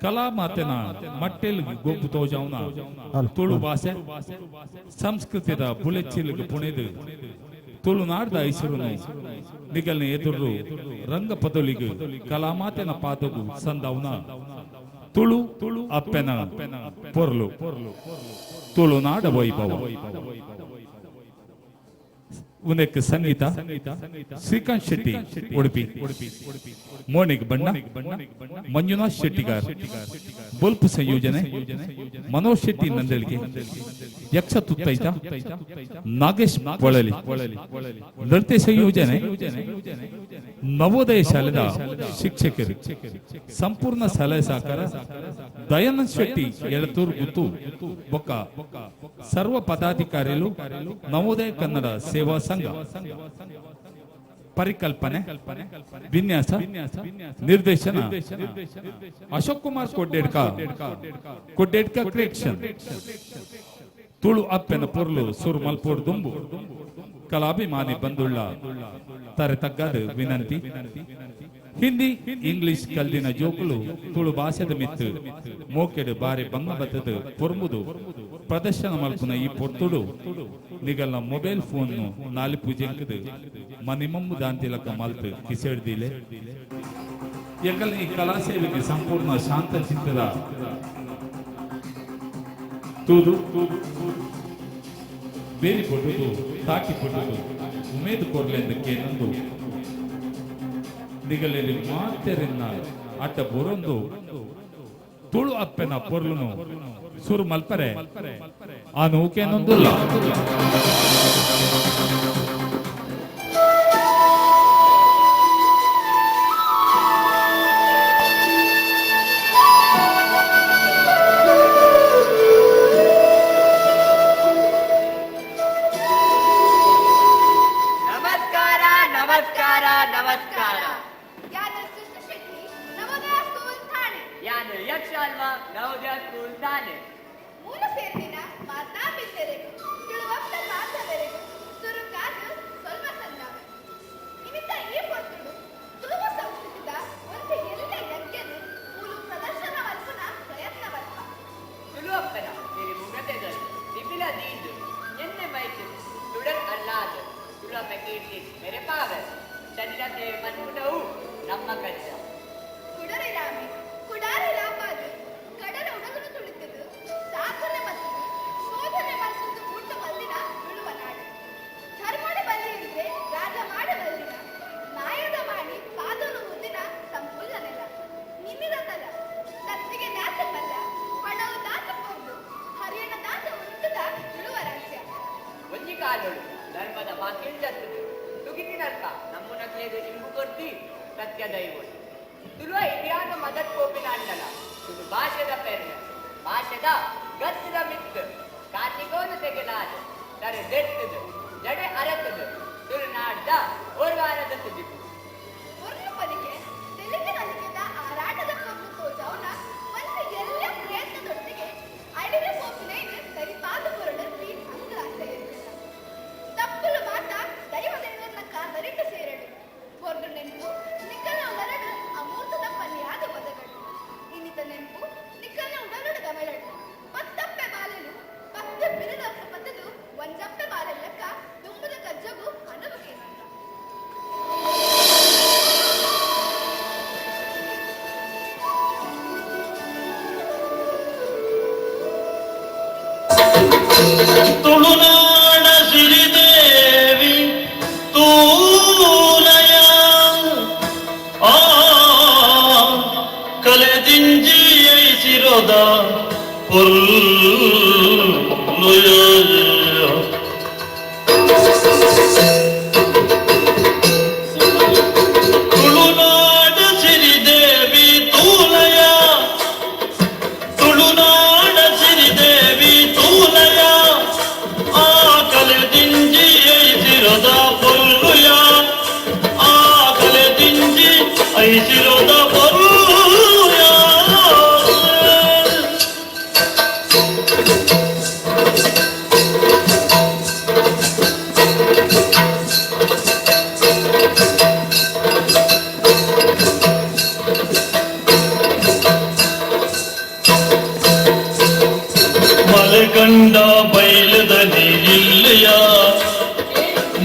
ಕಲಾ ಮಾತಿನ ಮಟ್ಟೆಲ್ಗೆ ಗೊಬ್ಬು ತೋಜಾವನ ತುಳು ಭಾಷೆ ಸಂಸ್ಕೃತಿದ ಬುಲೆಚ್ಚಿಲ್ಗೆ ಪುಣೆದು ತುಳುನಾಡ್ದ ಐಸರುನು ನಿಗಲ್ನ ಎದುರು ರಂಗ ಪದಲಿಗೆ ಕಲಾ ಮಾತಿನ ಪಾದಗು ಸಂದವನ ತುಳು ಅಪ್ಪೆನ ಪೊರ್ಲು ತುಳುನಾಡ ವೈಭವ ಉನೆಕ್ ಸಂಗೀತ ಶ್ರೀಕಾಂತ್ ಶೆಟ್ಟಿ ಉಡುಪಿ ಮೋನಿಗ್ ಬಣ್ಣ ಮಂಜುನಾಥ್ ಶೆಟ್ಟಿಗಾರ್ ಬೊಲ್ಪು ಸಂಯೋಜನೆ ಮನೋಜ್ ಶೆಟ್ಟಿ ನಂದಳಿಗೆ ಯಕ್ಷ ತುತ್ತೈತ ನಾಗೇಶ್ ಬಳಲಿ ನೃತ್ಯ ಸಂಯೋಜನೆ ನವೋದಯ ಶಾಲೆದ ಶಿಕ್ಷಕರು ಸಂಪೂರ್ಣ ಸಲಹೆ ಸಹಕಾರ ದಯಾನಂದ್ ಶೆಟ್ಟಿ ಎಳತೂರು ಗುತ್ತು ಬೊಕ್ಕ ಸರ್ವ ಪದಾಧಿಕಾರಿಗಳು ನವೋದಯ ಕನ್ನಡ ಸೇವಾ ಸಂಘ ಪರಿಕಲ್ಪನೆ ವಿನ್ಯಾಸ ನಿರ್ದೇಶನ ಅಶೋಕ್ ಕುಮಾರ್ ಕೊಡ್ಡೇಡ್ಕ ಕ್ರಿಯೇಷನ್ ತುಳು ಅಪ್ಪೆನ ಪೊರ್ಲು ಸುರ್ಮಲ್ಪೋಡ್ ದುಂಬು ಕಲಾಭಿಮಾನಿ ಬಂದುಳ್ಳ ತರೆ ತಗ್ಗದ ವಿನಂತಿ ಹಿಂದಿ ಇಂಗ್ಲಿಷ್ ಕಲ್ದಿನ ಜೋಕುಲು ತುಳು ಭಾಷೆದ ಮಿತ್ತು ಮೋಕೆಡು ಬಾರಿ ಬಂಗಬತ್ತದ ಪೊರ್ಮುದು ಪ್ರದರ್ಶನ ಮಲ್ಪುನ ಈ ಪೊರ್ತುಡು ನಿಗಲ್ನ ಮೊಬೈಲ್ ಫೋನ್ ನಾಲಿ ಪೂಜೆಂಕದು ಮನಿಮಮ್ಮು ದಾಂತಿಲಕ ಮಲ್ತು ಕಿಸೆಡ್ದಿಲೆ ಎಂಕಲ್ ಈ ಕಲಾ ಸೇವೆಗೆ ಸಂಪೂರ್ಣ ಶಾಂತ ಚಿತ್ತದ ತೂದು ಬೇರಿ ಕೊಟ್ಟುದು ತಾಕಿ ಕೊಟ್ಟುದು ಉಮೇದು ಕೊರ್ಲೆಂದಕ್ಕೆ ನಂದು ನಿಗಲೇರಿ ಮಾತೆರಿನ ಅಡ್ಡ ಬೊರೊಂದು ತುಳು ಅಪ್ಪೆನ ಪೊರ್ಲುನು ಸುರು ಮಲ್ಪರೆ ಆ ನೌಕೆನೊಂದುಲ್ಲ ತುಳುನಾಡ ಸಿರಿದೇವಿ ತೂಲಯ ಆ ಕಲೆದಿಂಜಿಯೈಸಿರೋದ ಪೊಲ್ಲುಯ ತುಳುನಾಡ ಸಿರಿದೇವಿ ತೂಲಯ ತುಳುನಾಡ ಸಿರಿದೇವಿ ತೂಲಯ ಆ ಕಲೆದಿಂಜಿ ಐಸಿರೋದ ಪೊಲ್ಲುಯ ಆ ಕಲೆದಿಂಜಿ ಐಸಿರೋದ ಪೊಲ್ಲುಯ ಮಲೆ ಕಂಡ ಬೈಲದಲ್ಲಿ ಇಲ್ಲಿಯ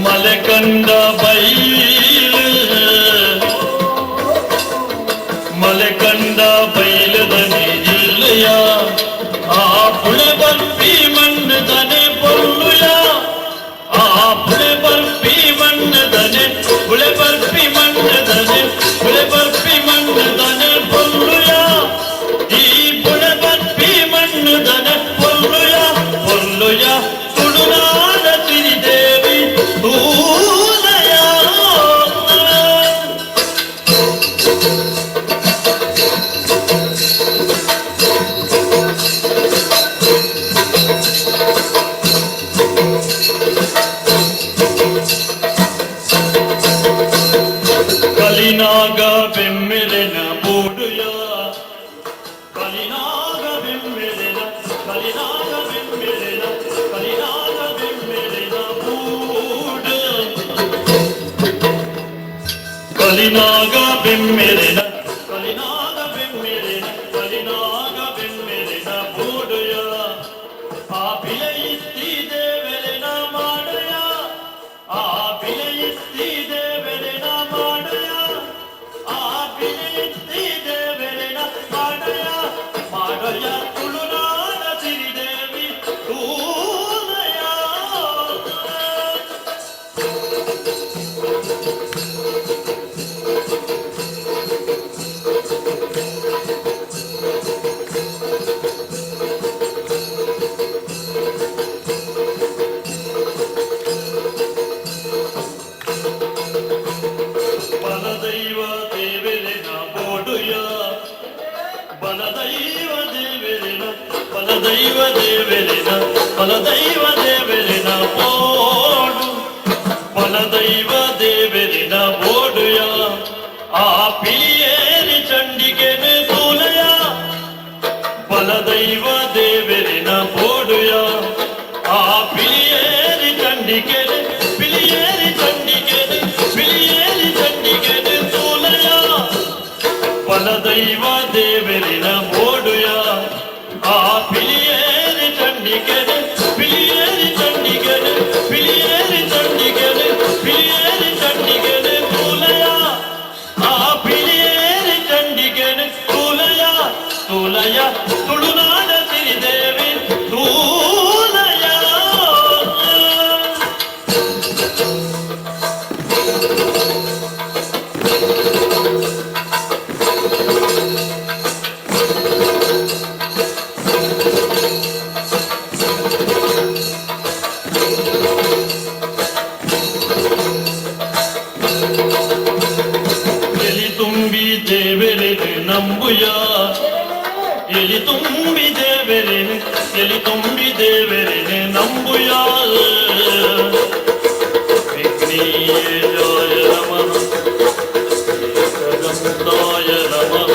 ಮಲೆ ಕಂಡ ಬೈಲು ಮಲೆ ಕಂಡ ಬೈಲದಲ್ಲಿ ಇಲ್ಲಿಯ ಆ ಪುಳೆ ಬರ್ಪಿ ಮಣ್ಣದನೆ ಪೊಲ್ಲುಯ ಆ ಪುಳೆ ಬರ್ಪಿ ಮಣ್ಣದನೆ ಪುಳೆ ಬರ್ಪಿ ಮಣ್ಣದನೆ ಪುಳೆ ಬರ್ಪಿ ಮಣ್ಣದನೆ ಪೊಲ್ಲುಯ ಈ ಪುಳೆ ಬರ್ಪಿ ಮಣ್ಣದನೆ ಪೊಲ್ಲುಯ ಪೊಲ್ಲುಯ ತುಳುನಾಡ ಸಿರಿದೇವಿ ತೂಲಯ ಕಲಿನಾಗ ಬೆಮ್ಮೆಲೆನ ಬೋಡುಯ ಕಲಿನಾಗ ಬೆಮ್ಮೆಲೆನ ಕಲಿನಾಗ ಬೆಮ್ಮೆಲೆನ ಕಲಿನಾಗ ಬೆಮ್ಮೆಲೆನ ಬೂಡು ಕಲಿನಾಗ ಬೆಮ್ಮೆಲೆನ ಕಲಿನಾಗ ಬೆಮ್ಮೆಲೆನ ಕಲಿನಾಗ ಬೆಮ್ಮೆಲೆನ ಬೋಡುಯ ಆ ಬಿಲಯಿಸ್ತಿದೆ ವೆಲೆನ ಮಾಡಯ ಆ ಬಿಲಯಿಸ್ತಿದೆ ವೆಲೆನ ಮಾಡಯ ಆ ಬಿಲಯಿಸ್ತಿದೆ ವೆಲೆನ ಮಾಡಯ ಮಾಡಯ ತುಳುನಾಡ ಸಿರಿದೇವಿ ತೂಲಯ ಬಲದೈವ ದೇವೆಲೆನ ಬೋಡುಯ ಬಲದೈವ ದೇವೆಲೆನ ಬಲದೈವ ದೇವೆಲೆನ ಬಲದೈವ ದೇವೆಲೆನ ಬೋಡು ಬಲದೈವ ದೇವೆಲೆನ ಬೋಡುಯ ಆ ಪಿಲಿಯೇರಿ ಚಂಡಿಗೆನೆ ತೂಲಯ ಬಲದೈವ ದೇವೆಲೆನ ಬೋಡುಯ ಆ ಪಿಲಿಯೇರಿ ಚಂಡಿಗೆನೆ ಪಿಲಿಯೇರಿ ಚಂಡಿಗೆನೆ ಪಿಲಿಯೇರಿ ಚಂಡಿಗೆನೆ ತೂಲಯ ಬಲದೈವ ದೇವೆಲಿನ ಬೋಡುಯ ಆ ಪಿಲಿಯೇರಿ ಚಂಡಿಗೆನೆ ಪಿಲಿಯೇರಿ ಚಂಡಿಗೆನೆ ಪಿಲಿಯೇರಿ ಚಂಡಿಗೆನೆ ಪಿಲಿಯೇರಿ ಚಂಡಿಗೆನೆ ತೂಲಯ ಆ ಪಿಲಿಯೇರಿ ಚಂಡಿಗೆನೆ ತೂಲಯ ತೂಲಯ ತುಳುನಾಡ ಸಿರಿದೇವಿ ತೂಲಯ ಎಲಿ ತುಂಬಿ ದೇವೆಲೆನೆ ನಂಬುಯ ಎಲಿ ತುಂಬಿ ದೇವೆಲೆನೆ ಎಲಿ ತುಂಬಿ ದೇವೆಲೆನೆ ನಂಬುಯ ವಿಘ್ನೇಶಾಯ ನಮಃ ಏಕದಂತಾಯ ನಮಃ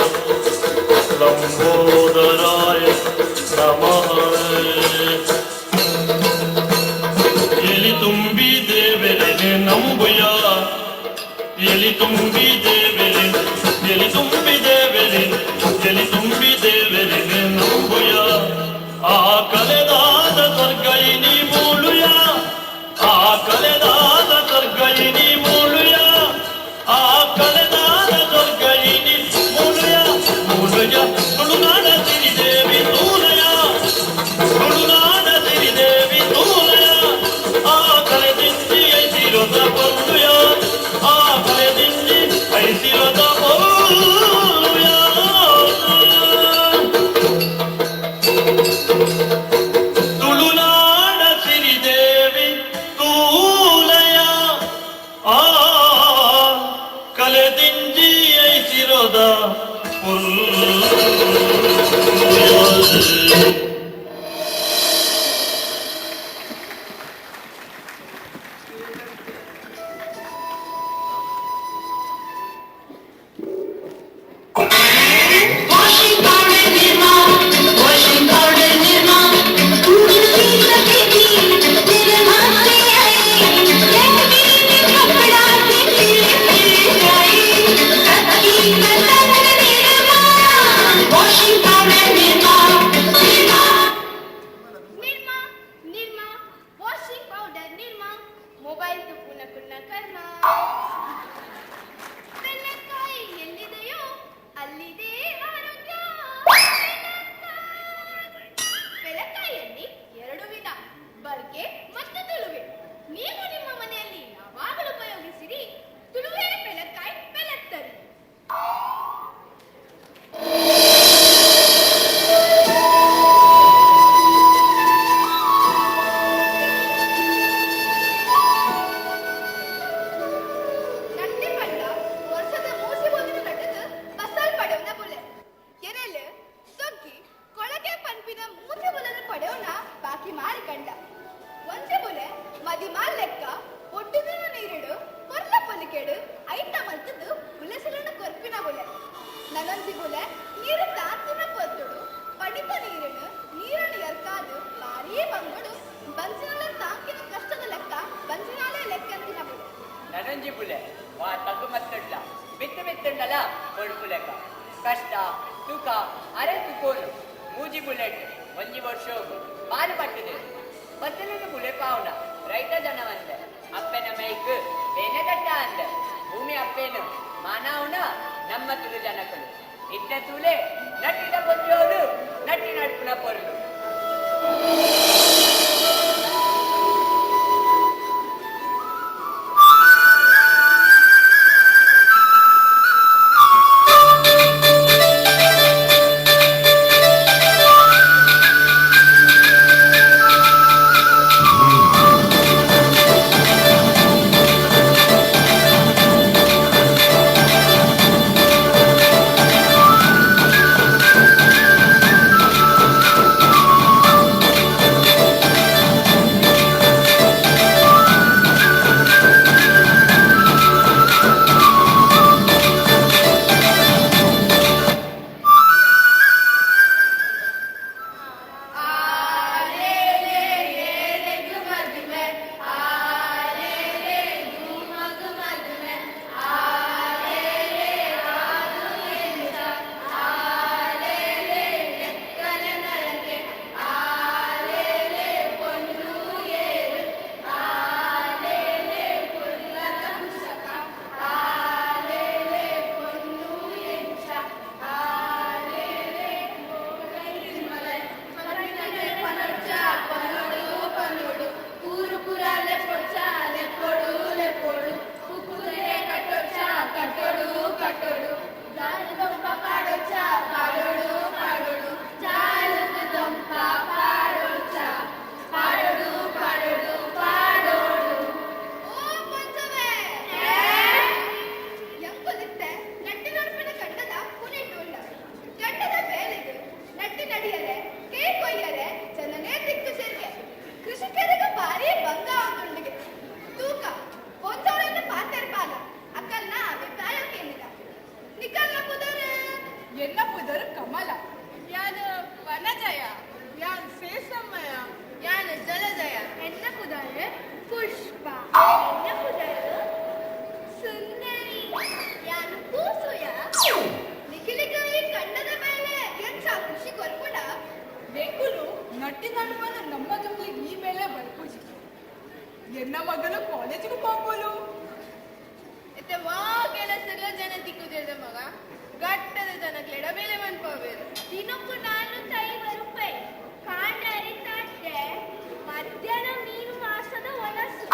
ಲಂಬೋದರಾಯ ನಮಃ ಎಲಿ ತುಂಬಿ ದೇವೆಲೆನೆ ನಂಬುಯ ಎಲಿ ತುಂಬಿ ದೇವೆಲೆನೆ ಎಲಿ ತುಂಬಿ ದೇವೆಲೆನೆ ಎಲಿ ತುಂಬಿ ದೇವೆಲೆನೆ ನಂಬುಯ ಆ ಕಲೆದಾದ ಸರ್ಗೈನಿ ಮೂಳುಯ ಆ ಕಲೆದಾದ ಸರ್ಗೈನಿ ಮೂಳುಯ ಆ ಕಲೆದಾದ ಸರ್ಗೈನಿ ಮೂಳುಯ ಮೂಳುಯ ತುಳುನಾಡ ಸಿರಿದೇವಿ ತೂಲಯ ತುಳುನಾಡ ಸಿರಿದೇವಿ ತೂಲಯ ಆ ಕಲೆದಿಂದಿ ಐತಿರೋದ ಪೊಲ್ಲುಯ ಆ ಕಲೆದಿಂದಿ ಮೂಜಿ ಮಾರಿ ಕಂಡ ಒಂಜೆ ಬುಲೆ ಮದಿ ಮಾಲ್ ಲೆಕ್ಕ ಒಟ್ಟುದಿನ ನೀರಿಡು ಕೊರ್ಲ ಪೊಲಿಕೆಡು ಐಟ ಮಲ್ತದು ಬುಲೆಸಲನ ಕೊರ್ಪಿನ ಬುಲೆ ನನಂಜಿ ಬುಲೆ ನೀರು ತಾಂತಿನ ಪೊತ್ತುಡು ಪಡಿತ ನೀರಿಡು ನೀರನ್ನು ಎರ್ಕಾದು ಭಾರೀ ಬಂಗುಡು ಬಂಜಿನಾಲೆ ತಾಂಕಿನ ಕಷ್ಟದ ಲೆಕ್ಕ ಬಂಜಿನಾಲೆ ಲೆಕ್ಕಂತಿನ ಬುಲೆ ನನಂಜಿ ಬುಲೆ ವಾ ತಗ್ಗು ಮತ್ತುಂಡ ಬಿತ್ತುಂಡಲ ಕೊಡುಪು ಲೆಕ್ಕ ಕಷ್ಟ ತೂಕ ಅರೆ ತುಕೋನು ಮೂಜಿ ಬುಲೆಟ್ ಒಂಜಿ ವರ್ಷ ಹೋಗು ಬಾರಿ ಪಟ್ಟಿದೆ ಬತ್ತಲಿನ ಬುಲೆ ಪಾವುನ ರೈತ ಜನವಂತೆ ಅಪ್ಪೆನ ಮೈಕ್ ಬೇನೆದಟ್ಟ ಅಂದ ಭೂಮಿ ಅಪ್ಪೇನು ಮಾನವನ ನಮ್ಮ ತುಳು ಜನಕಲು ಇದ್ದ ತೂಲೆ ನಟ್ಟಿನ ಬಂಜೋದು ನಟ್ಟಿ ನಡ್ಪುನ ಪೊರ್ಲು ಎನ್ನ ಮಗನು ಕಾಲೇಜಿಗೆ ಹೋಗ್ಬೋಲು ಎತ್ತೆ ಕೆಲಸಗಳ ಜನ ದಿಕ್ಕುದಿರದ ಮಗ ಗಟ್ಟದ ಜನಕ್ಕೆ ಎಡಬೇಲೆ ಮನ್ಪೋಬೇರು ದಿನಕ್ಕೂ 450 ಕಾಂಡರಿ ತಟ್ಟೆ ಮಧ್ಯಾಹ್ನ ಮೀನು ಮಾಸದ ಒಣಸು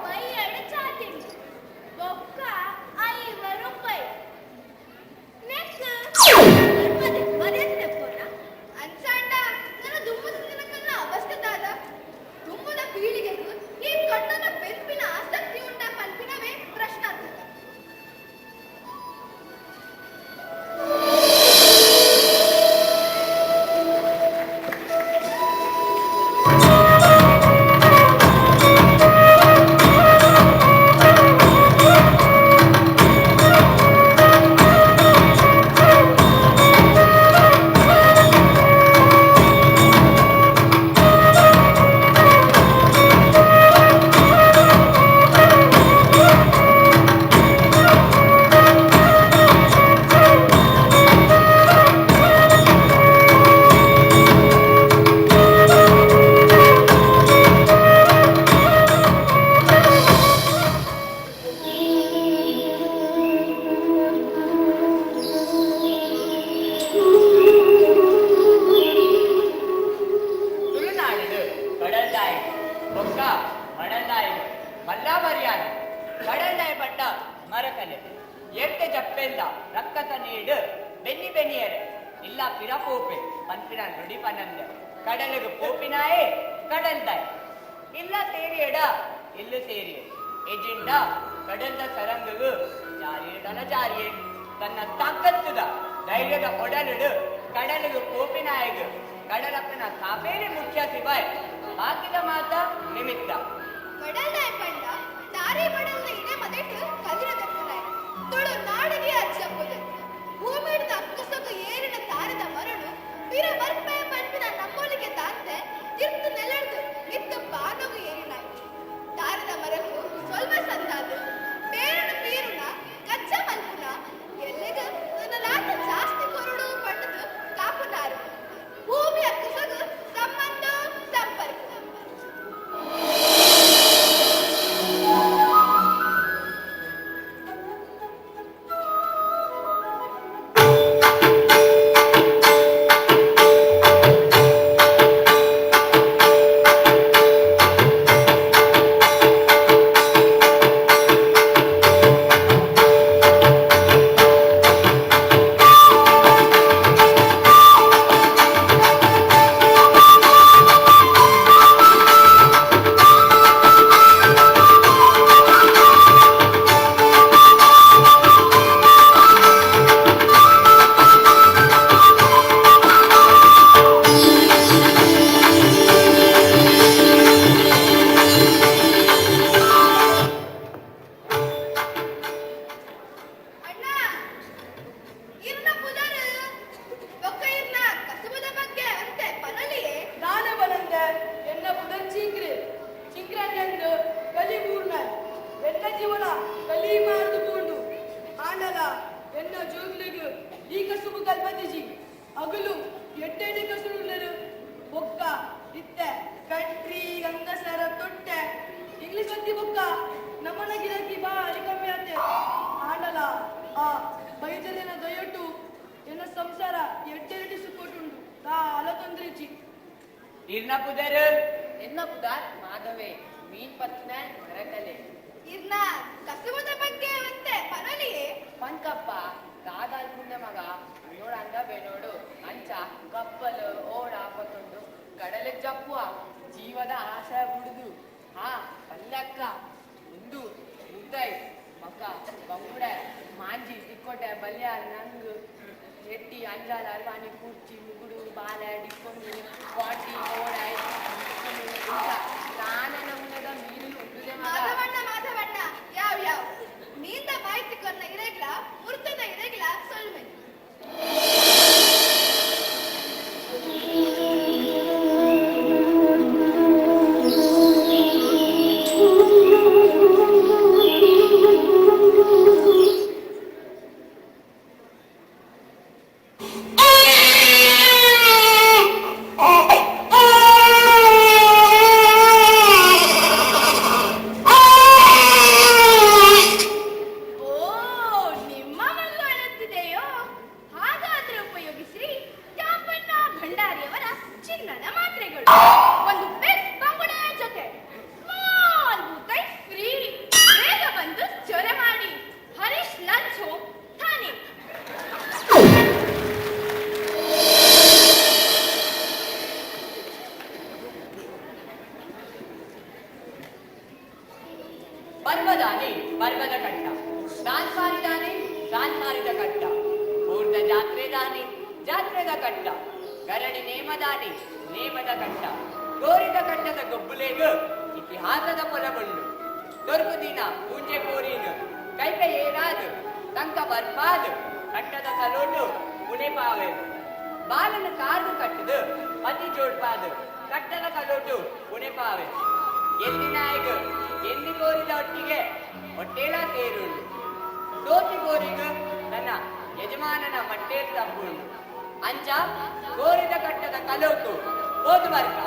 ಬೈ ಎಡಚಾತಿಂಗ್ ಬೊಕ್ಕ 5 ರೂಪಾಯಿ ನೆಕ್ಸ್ಟ್ ಮದೆ ತೆಪ್ಪೋಣ ಅನ್ಸಂಡ ನನ್ನ ದುಮ್ಮದ ದಿನಕ್ಕನ್ನ ಅವಸ್ಥೆದಾದ ದುಮ್ಮದ ಪೀಳಿಗೆಗೂ ಈ ಕಣ್ಣನ ಬೆಂಪಿನ ಆಸಕ್ತಿ ಉಂಟ ಪಂಪಿನವೇ ಪ್ರಶ್ನಾರ್ಥಕ கடலுக்கு போப்பினாயே கடல் தாய் இல்ல தேரியடா இல்ல தேரிய ಎಜೆಂಡಾ ಕಡಲ್ದ ಸರಂಗವು ಜಾರಿಯಡಲ ಜಾರಿಯೇ ತನ್ನ ತಾಕತ್ತುದ ಧೈರ್ಯದ ಒಡಲಿಡು ಕಡಲಿಗೆ ಪೋಪಿನಾಯಗ ಕಡಲಪ್ಪನ ಕಾಪೇರಿ ಮುಖ್ಯ ಸಿಬಾಯ್ ಹಾಕಿದ ಮಾತ ನಿಮಿತ್ತ ಕಡಲ್ದಾಯ ಪಂಡ ದಾರಿ ಬಡಲ್ದ ಇಡೆ ಮದೆಟ್ಟು ಕಲಿರದಕ್ಕನಾಯ ತುಳು ನಾಡಿಗೆ ಅಚ್ಚಪ್ಪದು ಭೂಮಿ ಹಿಡಿದ ಅಕ್ಕಸೊಕ್ಕ ಏರಿನ ತಾರದ ಮರಳು ಬಿರ ಬರ್ಪೆ ಪಂಪಿನ ನಮ್ಮೊಲಿಗೆ ತಾಂತೆ ತಿರ್ತು ನೆಲೆಡ್ದು ನಿತ್ತು ಬಾನವು ಏರಿನಾಯ ತಾರದ ಮರಕು ಸ್ವಲ್ಪ ಸಂದಾದು ಬೇರನ ಪೀರುನ ಕಚ್ಚ ಮಲ್ಪುನ ಎಲ್ಲಿಗ ನನ್ನ ಲಾಟ ಜಾಸ್ತಿ ಕೊರಡು ಪಂಡದು ಕಾಪುನಾರು ಭೂಮಿ ಅಕ್ಕಸೊಗ ಸಂಬಂಧ ಸಂಪರ್ಕ ಜೀವದ ಆಶೆ ಬಿಡುದು ಹಾ ಪಲ್ಲಕ್ಕ ಒಂದು ಮುದ್ದೈ ಮಕ್ಕ ಬಂಗುಡೆ ಮಾಂಜಿ ತಿಕ್ಕೋಟೆ ಬಲ್ಯ ನಂಗು ಎಟ್ಟಿ ಅಂಜಾಲ ಅರ್ವಾಣಿ ಕುರ್ಚಿ ಮುಗುಡು ಬಾಲೆ ಡಿಕ್ಕೊಂಡು ಪಾಟಿ ಓಡಾಯ್ ನಾನ ನಮೂನದ ಮೀನು ಉಂಟುದೆ ಮಾಧವಣ್ಣ ಯಾವ ನೀಂದ ಮಾಹಿತಿ ಕೊನ್ನ ಇರೆಗ್ಲ ಮುರ್ತದ ಇರೆಗ್ಲ ಸೊಲ್ಮೆ ಬರ್ವದ ಕಟ್ಟ ಸಾನ್ಸಾರಿದ ಕಟ್ಟ ಪೂರ್ಣ ಜಾತ್ರೆದ ಕಟ್ಟ ಗರಡಿ ನೇಮದ ಕಟ್ಟ ಗೋರಿದ ಕಟ್ಟದ ಗೊಬ್ಬುಲೇಗ ಇತಿಹಾಸದ ಪೊಲಗೊಂಡು ದೊರ್ಕು ದಿನ ಪೂಂಜೆ ಪೋರೀನು ಕೈಪೆ ಏನಾದು ತಂಕ ಬರ್ಪಾದು ಕಟ್ಟದ ಕಲೋಟು ಪುಣೆಪಾವೆ ಬಾಲನ ಕಾರ್ದು ಕಟ್ಟದು ಪತಿ ಜೋಡ್ಪಾದು ಕಟ್ಟದ ಕಲೋಟು ಪುಣೆಪಾವೆ ಎಲ್ಲಿನಾಯಗ ಎಲ್ಲಿ ಕೋರಿದ ಒಟ್ಟಿಗೆ ಹೊಟ್ಟೇಲ ಸೇರುಂಡು ದೋತಿ ಕೋರಿಗ ತನ್ನ ಯಜಮಾನನ ಮಟ್ಟೇಲ್ ತಪ್ಪುಂಡು ಅಂಚ ಕೋರಿದ ಕಟ್ಟದ ಕಲೋಟು ಹೋದು ಬರ್ಕ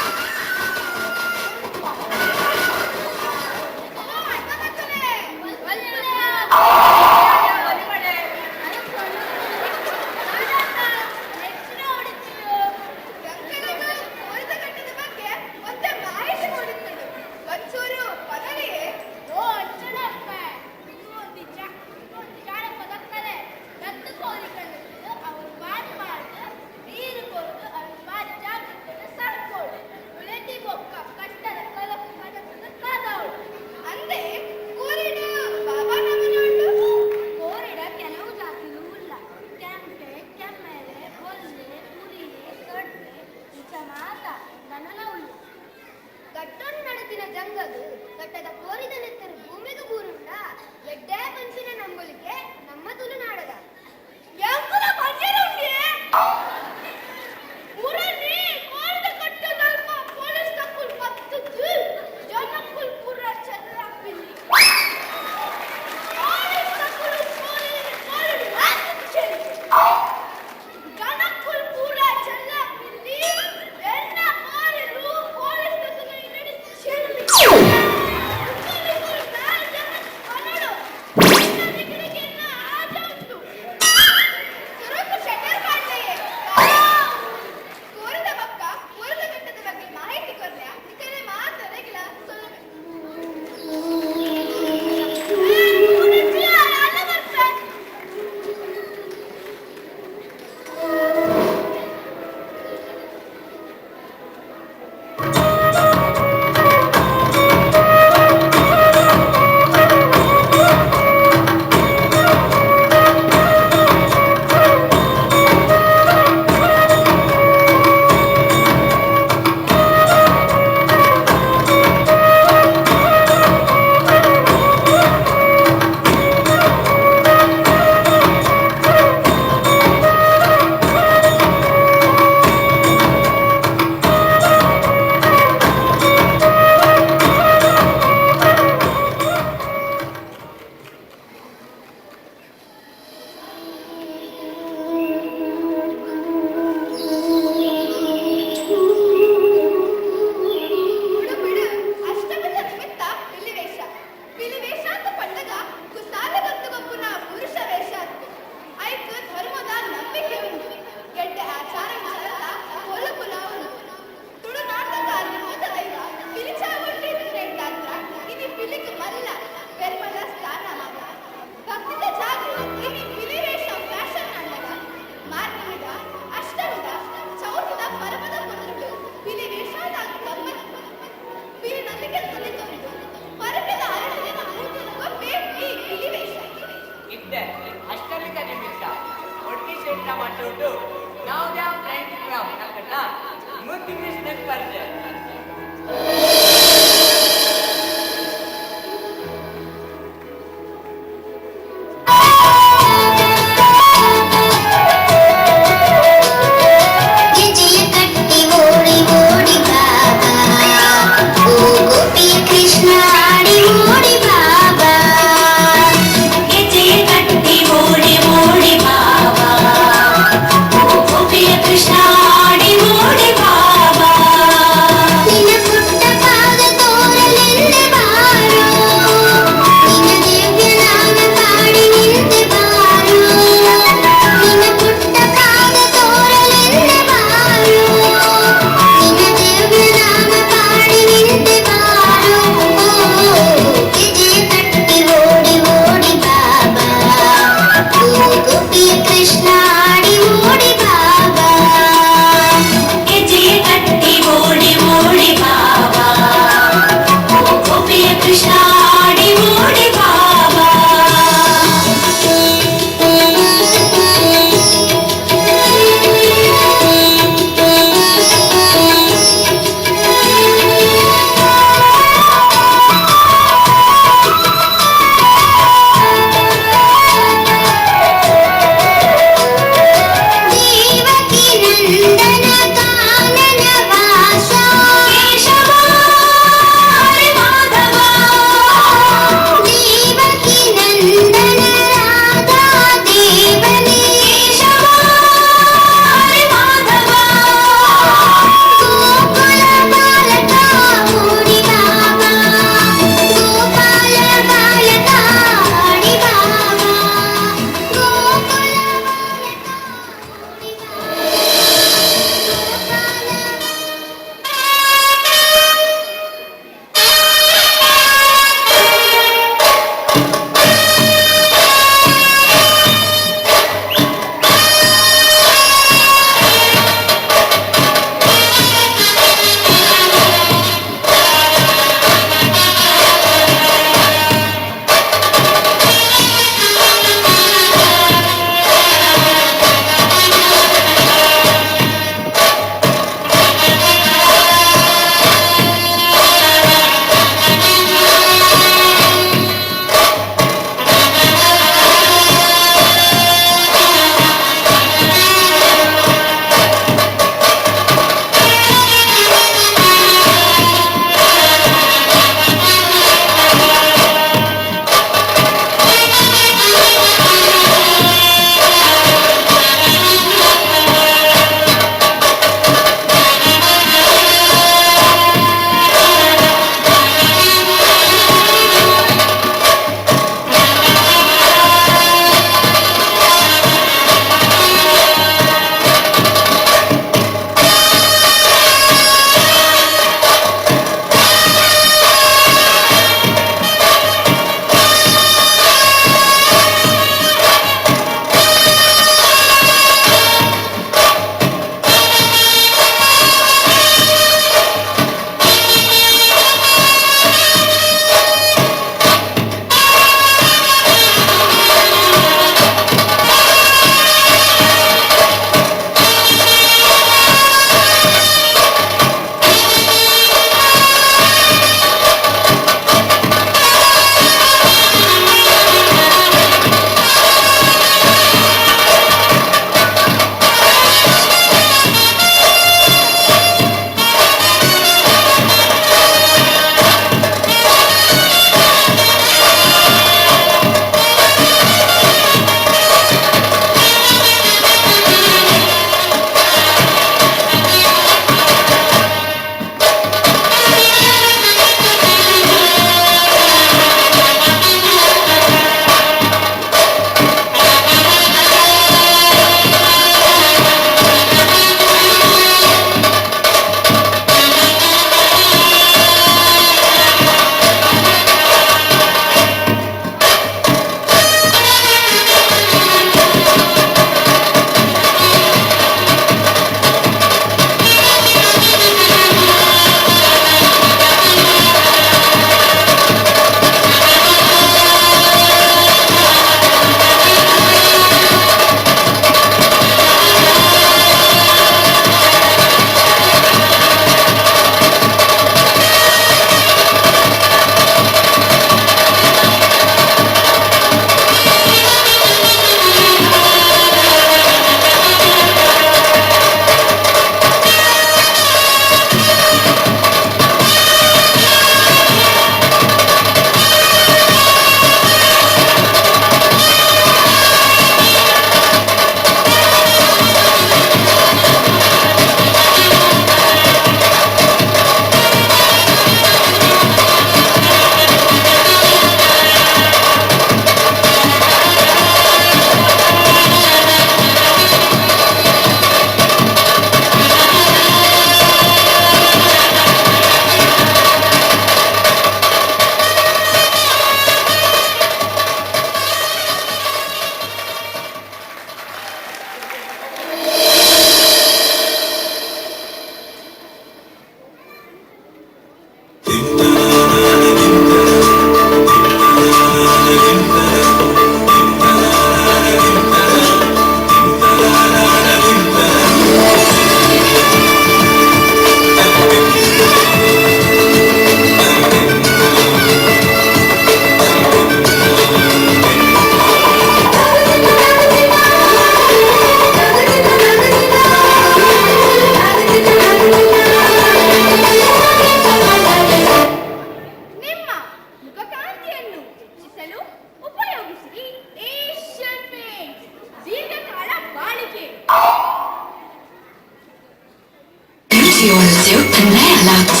खुशियों से युक्त नया लफ्ज,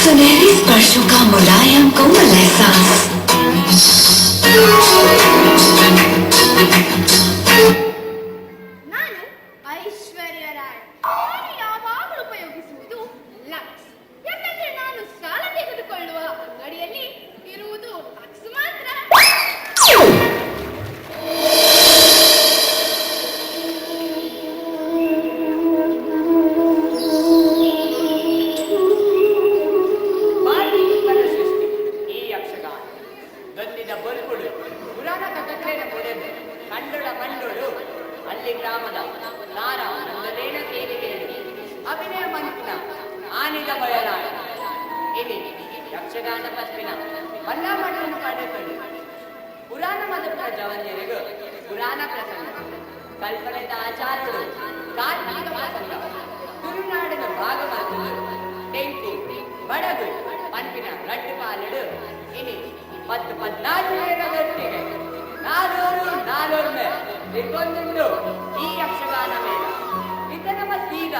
सुनहरी स्पर्शों का मुलायम कोमल एहसास। ನಾನು ಐಶ್ವರ್ಯ ರಾಯ್. ನಾನು ಯಾವಾಗಲೂ ಉಪಯೋಗಿಸುವುದು ಲಕ್ಸ್. ಯಾಕಂದ್ರೆ ನಾನು ಸಾಲ ತೆಗೆದುಕೊಳ್ಳುವ ಅಂಗಡಿಯಲ್ಲಿ ಇರುವುದು ಲಕ್ಸ್ ಮಾತ್ರ. ಮಾರ್ಮಿಕರ ಸೃಷ್ಟಿ ಈ ಯಕ್ಷಗಾನ ಗಂದಿದ ಬಲ್ಪುಡು ಪುರಾಣ ಕಥೆಗಳ ಪೊಡೆದು ಕಂಡುಳ ಕಂಡುಳು ಅಲ್ಲಿ ಗ್ರಾಮದ ನಾರ ನಂದರೇನ ಕೇಳಿಗೆ ಅಭಿನಯ ಮಂತ್ನ ಆನಿದ ಬಯಲಾಳ ಇಲ್ಲಿ ಯಕ್ಷಗಾನ ಪದ್ಮಿನ ಬಲ್ಲಾಮಠವನ್ನು ಪಡೆದುಕೊಂಡು ಪುರಾಣ ಮದಪುರ ಜವನ್ಯರಿಗೂ ಪುರಾಣ ಪ್ರಸಂಗ ಕಲ್ಪನೆದ ಆಚಾರಗಳು ಕಾರ್ಮಿಕ ಪ್ರಸಂಗ ತುಳುನಾಡಿನ ಭಾಗವತಗಳು ಟೆಂಪು ಬಡಗು ಪಂಪಿನ ರಟ್ಟು ಪಾಲುಡು ಇನಿ 14 ಗಂಟೆಗೆ ನಾಲ್ವರ್ಮೆ ನಿರ್ಬಂಧುಂಡು ಈ ಯಕ್ಷಗಾನ ಮೇಳ ಇತ ನಮ್ಮ ಸೀದ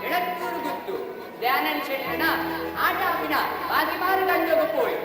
ಎಳತ್ತೂರು ಗುತ್ತು ಧ್ಯಾನನ್ ಶೆಟ್ಟನ ಆಟಾಪಿನ ಬಾಗಿಮಾರು ಗಂಡೋಗು ಪೋಯ್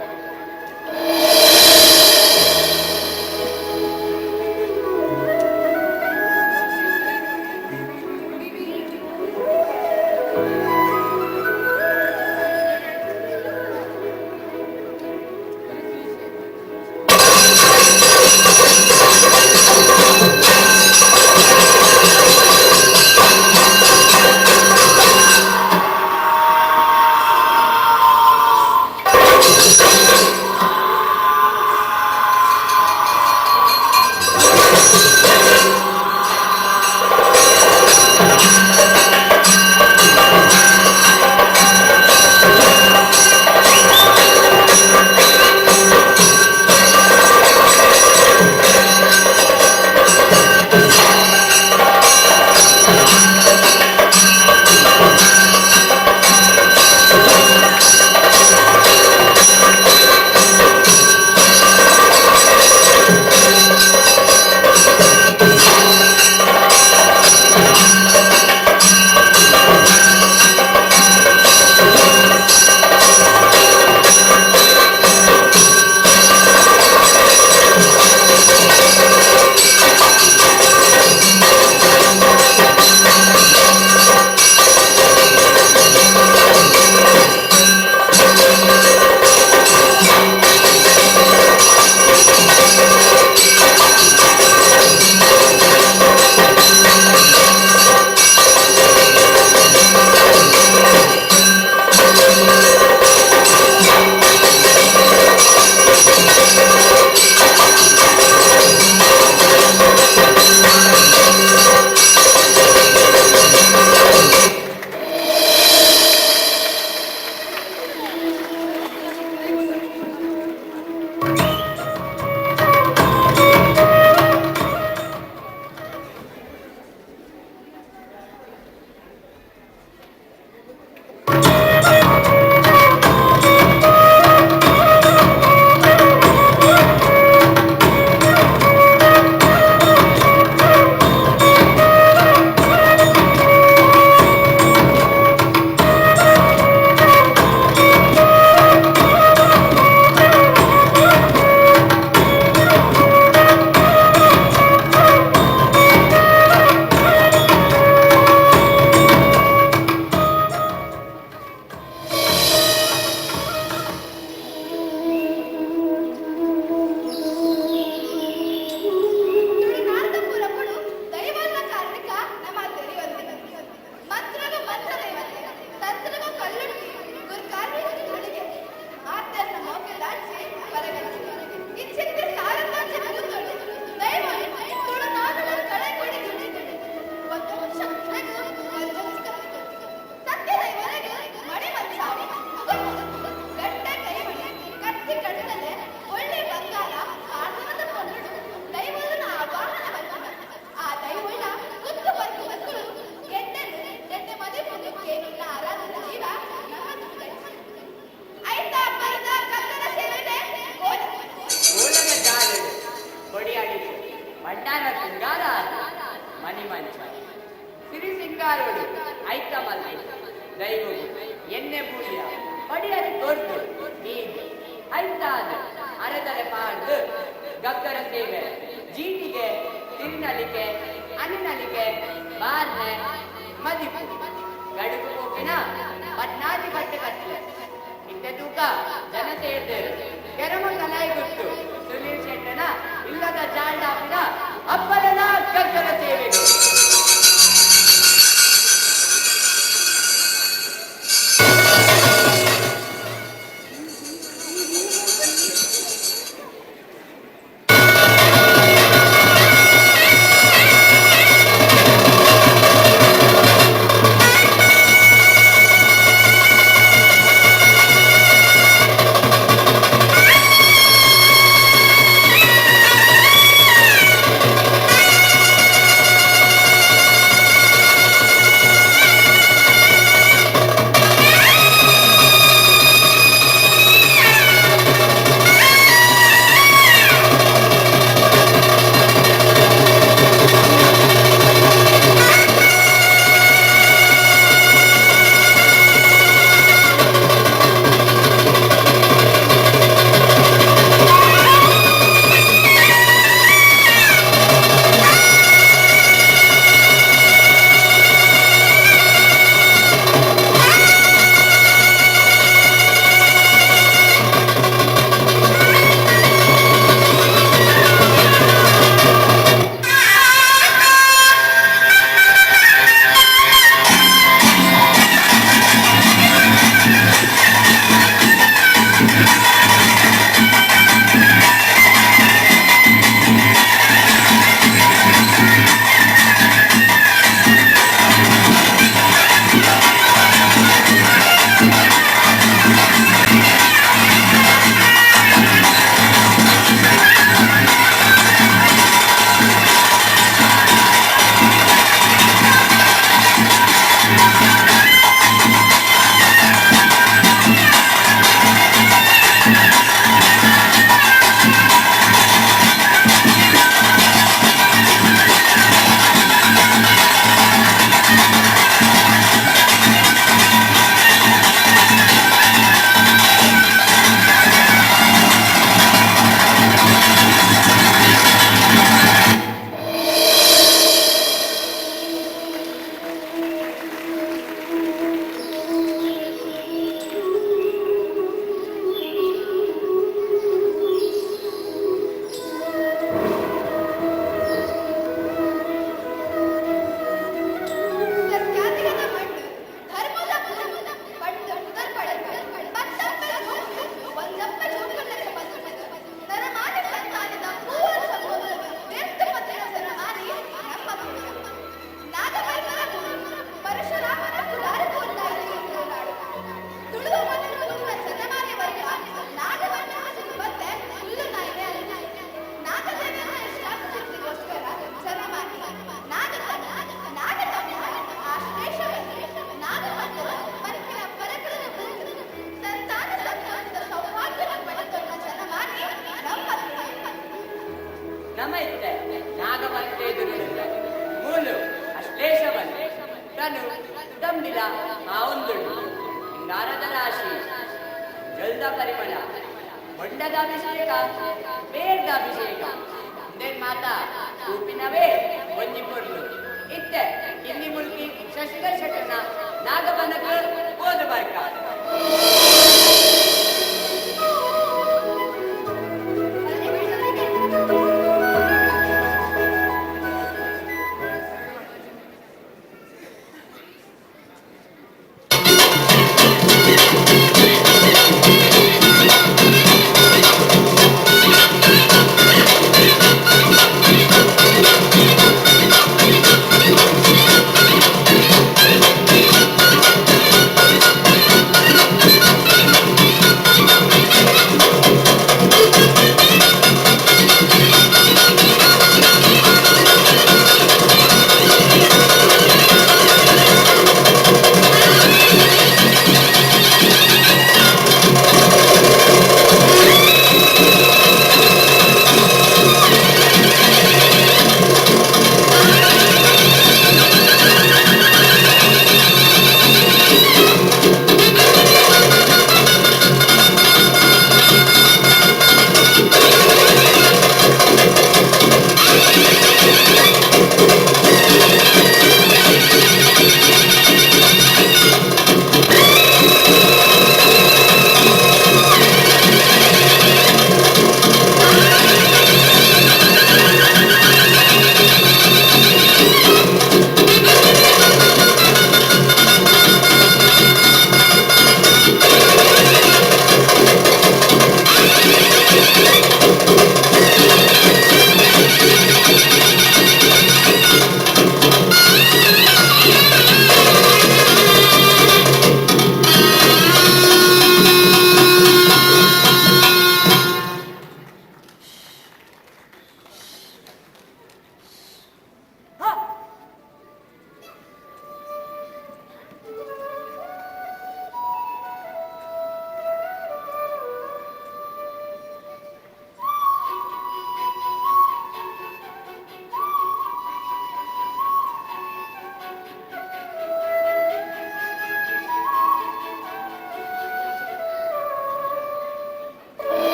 ದೈವವು ಎಣ್ಣೆ ಬೂಳಿಯ ಪಡಿಯರಿ ಕೊರ್ದು ನೀನು ಐತಾದ ಅರೆದರೆ ಪಾಡ್ದು ಗಗ್ಗರ ಸೇವೆ ಜೀಟಿಗೆ ತಿರುನಲಿಕೆ ಅನ್ನಲಿಕೆ ಬಾರ್ನೆ ಮದಿಪು ಗಡುಗು ಹೋಗಿನ ಪದ್ನಾದಿ ಕಟ್ಟು ಕಟ್ಟಲೆ ಇಂತೆ ತೂಕ ಜನ ಸೇರ್ದೇರು ಕೆರಮ ಕಲಾಯಿಗುಟ್ಟು ಸುನೀಲ್ ಶೆಟ್ಟನ ಇಲ್ಲದ ಜಾಲ್ಡಾಪಿನ ಅಪ್ಪಲನ ಗಗ್ಗರ ಸೇವೆಗಳು ನಮೈತೆ ನಾಗವಂತೇದುರು ಮೂಲು ಅಶ್ಲೇಷವನ್ ತನು ದಂಬಿಲ ಮಾವಂದುಳು ನಾರದ ರಾಶಿ ಜಲ್ದ ಪರಿಮಳ ಮೊಂಡದ ಅಭಿಷೇಕ ಬೇರ್ದ ಅಭಿಷೇಕ ಇಂದೇನ್ ಮಾತಾ ರೂಪಿನವೇ ಒಂಜಿ ಪೊರ್ಲು ಇತ್ತೆ ಇಲ್ಲಿ ಮುಲ್ಕಿ ಶಶಿಧರ್ ಶೆಟ್ಟನ ನಾಗವನಕ್ಕೆ ಓದು ಬರ್ಕ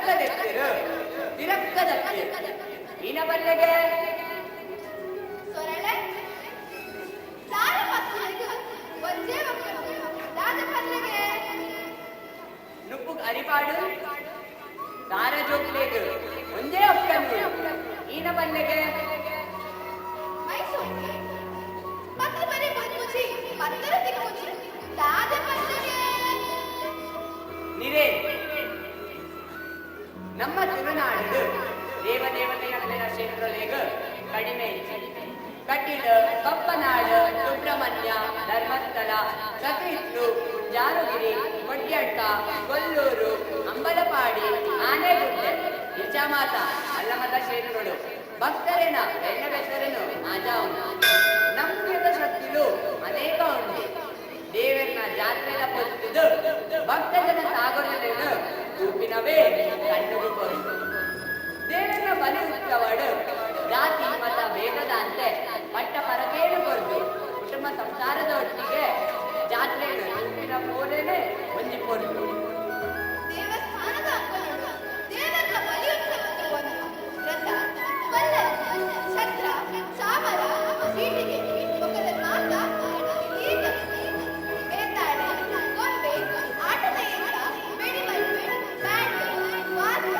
ತಿರಕ್ಕದೆತ್ತಿರು ತಿರಕ್ಕದತ್ತಿರು ಈನ ಬಲ್ಲೆಗೆ ಸೊರಳೆ ದಾರ ಮಕ್ಕಳಿಗೆ ಒಂದೇ ಮಕ್ಕಳು ದಾದ ಪಲ್ಲೆಗೆ ನುಪ್ಪು ಅರಿಪಾಡು ದಾರ ಜೋಕ್ಲೆಗೆ ಒಂದೇ ಒಕ್ಕನ್ನು ಈನ ಬಲ್ಲೆಗೆ ಮೈಸೂರಿಗೆ ಪತ್ರ ಬರೀ ಮುಚ್ಚಿ ಪತ್ತರ ತಿರುಚಿ ದಾದ ಪಲ್ಲೆಗೆ ನಿರೇ ನಮ್ಮ ತುಳುನಾಡು ದೇವದೇವತೆಗಳ ಕ್ಷೇತ್ರಲೇಗ ಕಡಿಮೆ ಕಟೀಲು ಪಪ್ಪನಾಡು ಸುಬ್ರಹ್ಮಣ್ಯ ಧರ್ಮಸ್ಥಳ ಸತೀಶ್ಲು ಜಾರುಗಿರಿ ಕೊಡ್ಯಡ್ಕ ಕೊಲ್ಲೂರು ಅಂಬಲಪಾಡಿ ಆನೆಗುಡ್ಡೆ ಇಚ್ಛಾಮಾತ ಅಲ್ಲಮದ ಕ್ಷೇತ್ರಗಳು ಭಕ್ತರೇನ ಎಣ್ಣ ಬೆತ್ತರನು ಆಜಾವುನು ನಂಬಿಕೆ ಶಕ್ತಿಲು ಅನೇಕ ಉಂಟು ದೇವರನ್ನ ಜಾತ್ರೆಯ ಪೊತ್ತಿದ್ದು ಭಕ್ತಜನ ಸಾಗರಲೇನು ಉಪ್ಪಿನವೇ ಕಣ್ಣುಗು ಕೊರಡು ದೇವರ ಬಲಿ ಉತ್ಸವಡು ಜಾತಿ ಮತ ಭೇದದ ಅಂತೆ ಪಟ್ಟ ಪರಕೇಳು ಕೊರಡು ಕುಟುಂಬ ಸಂಸಾರದ ಒಟ್ಟಿಗೆ ಜಾತ್ರೆಯನ್ನು ಉಪ್ಪಿನ ಪೋಲೆನೆ ಹೊಂದಿಕೊರಡು ದೇವಸ್ಥಾನದ ಅಂಗಗಳು ದೇವರ ಬಲಿಯುತ್ಸವಕ್ಕೆ ಒಂದು ರಥ ಪಲ್ಲಕ್ಕಿ ಛತ್ರ ಚಾಮರ ಪೀಠಿಗೆ ಮೊಗಲ ಮಾತ ಹೀಗೆ ಬೇತಾಳೆ ಗೊಂಬೆ ಆಟದ ಯಂತ್ರ ಬೆಡಿಮದ್ದು ಬ್ಯಾಂಡ್ ವಾದ್ಯ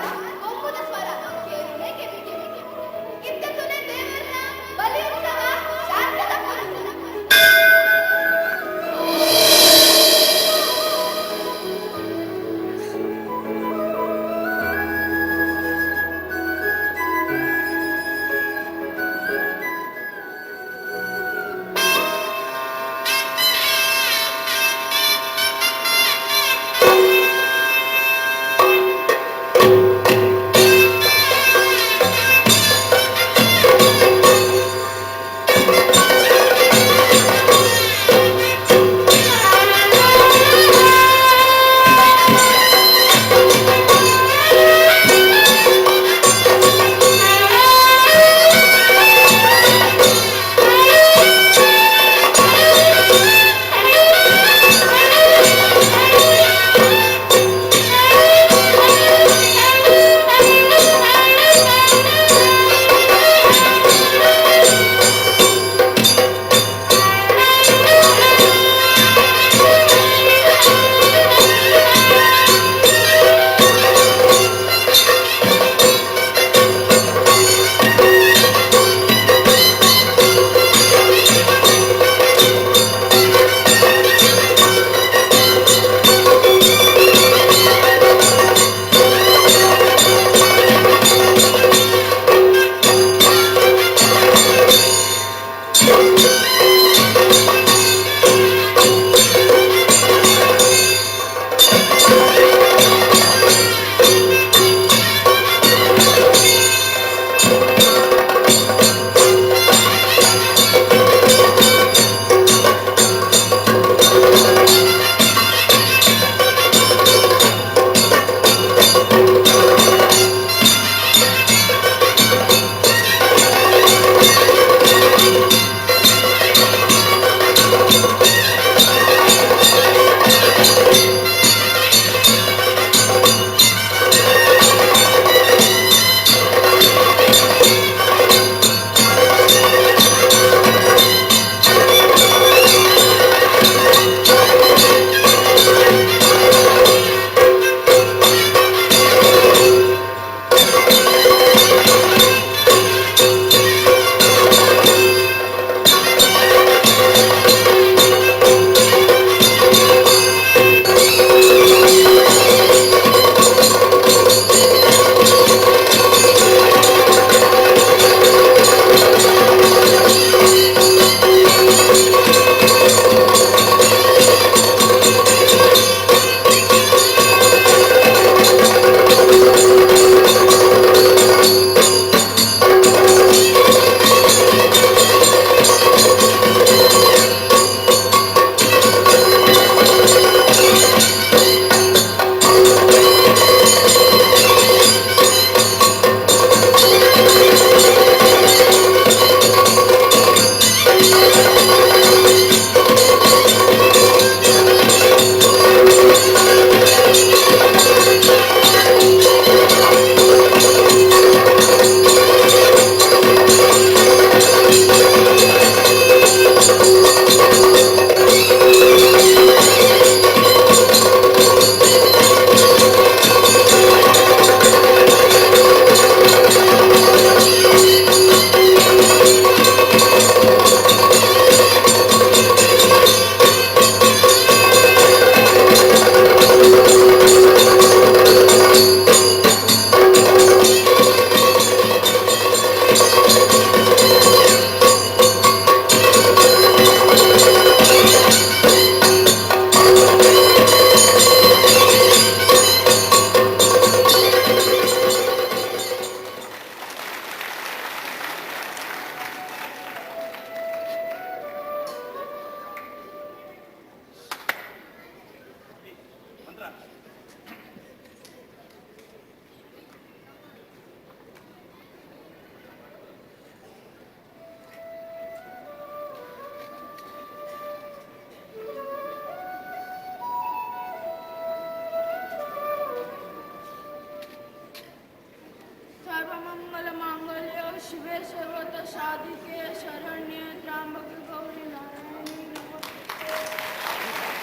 शिवे सर्वत साधिके शरण्ये त्र्यंबके गौरी नारायणी नमोस्तुते।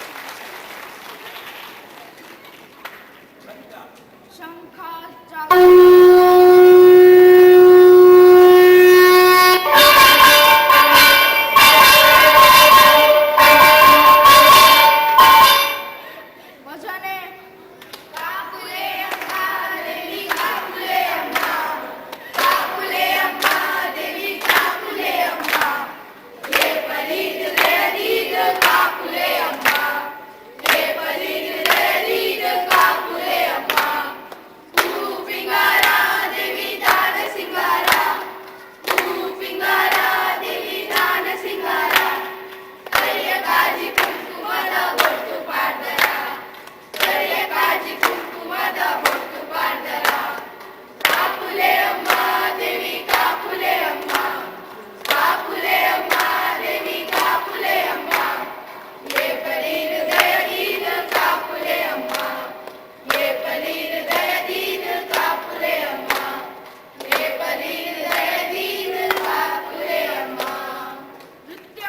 भजने ಕಾಕುಲೆ ಅಮ್ಮ ದೇವಿ ಕಾಕುಲೆ ಅಮ್ಮ ಕಾಕುಲೆ ಅಮ್ಮ ದೇವಿ ಕಾಕುಲೆ ಅಮ್ಮ ಹೇ ಪರೀದ್ ದಯದೀದ್ ಕಾಕುಲೆ ಅಮ್ಮ ಹೇ ಪರೀದ್ ದಯದೀದ್ ಕಾಕುಲೆ ಅಮ್ಮ ಹೂ ಪಿಂಗಾರ ದೇವಿ ದಾನ ಸಿಂಗಾರ ಹೂ ಪಿಂಗಾರ ದೇವಿ ದಾನ ಸಿಂಗಾರ ಕರಿಯ ಕಾಜಿ ಕುಂಕುಮದ ಬೊಟ್ಟು ಪಾಡ್ದರ ಕರಿಯ ಕಾಜಿ ಕುಂಕುಮದ ಬೊಟ್ಟು ಪಾಡ್ದರ ಕಾಕುಲೆ ಅಮ್ಮ ದೇವಿ ಕಾಕುಲೆ ಅಮ್ಮ ಕಾಕುಲೆ ಅಮ್ಮ ದೇವಿ ಕಾಕುಲೆ ಅಮ್ಮ ये पलीर दयादीन काकुले अम्मा ये पलीर दयादीन काकुले अम्मा ये पलीर दयादीन काकुले अम्मा नृत्य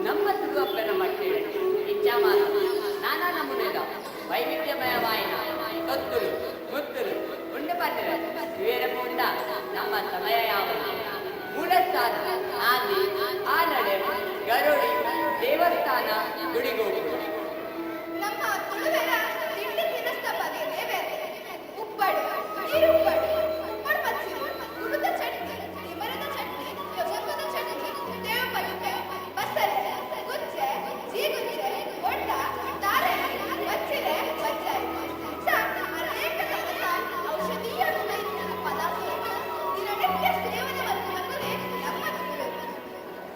ನಮ್ಮ ತುಳುವಪ್ಪನ ಮಟ್ಟೆ ಇಚ್ಛಾಮಾನ ನಾನಾ ನಮೂನೆದ ವೈವಿಧ್ಯಮಯವಾಯಿನ ತೊತ್ತುಲು ಮುತ್ತುಲು ಉಂಡು ಬಂದಿರ ಇವೇರ ಪುಂಡ ನಮ್ಮ ಸಮಯ ಯಾವುದು ಮೂಲಸ್ಥಾನ ನಾಂದಿ ಆನಡೆ ಗರುಡಿ ದೇವಸ್ಥಾನ ಗುಡಿಗೋಪುರ ನಮ್ಮ ತುಳುವೆರ ತಿಂಡಿ ತಿನಿಸ್ತ ಬಗೆನೇ ಬೇರೆ ಉಪ್ಪಡು ನೀರುಪ್ಪಡು ಉಪ್ಪಡು ಪಚ್ಚಿರು ಉಡುದ ಚಟ್ನಿ ತಿಮರದ ಚಟ್ನಿ ಯೊಸಂಗದ ಚಟ್ನಿ ದೇವ ಪಲ್ಯ ಬಸರೆ ಗುಜ್ಜೆ ಜೀಗುಜ್ಜೆ ಒಡ್ಡ ತಾರೆ ಬಚ್ಚಿರೆ ಬಜ್ಜಾಯಿ ಅನೇಕ ತರದ ಔಷಧೀಯ ಗುಣ ಇದ್ದ ಪದಾರ್ಥಗಳು ದಿನನಿತ್ಯ ಸೇವನೆ ಮಾಡುವುದೇ ನಮ್ಮ ತುಳು.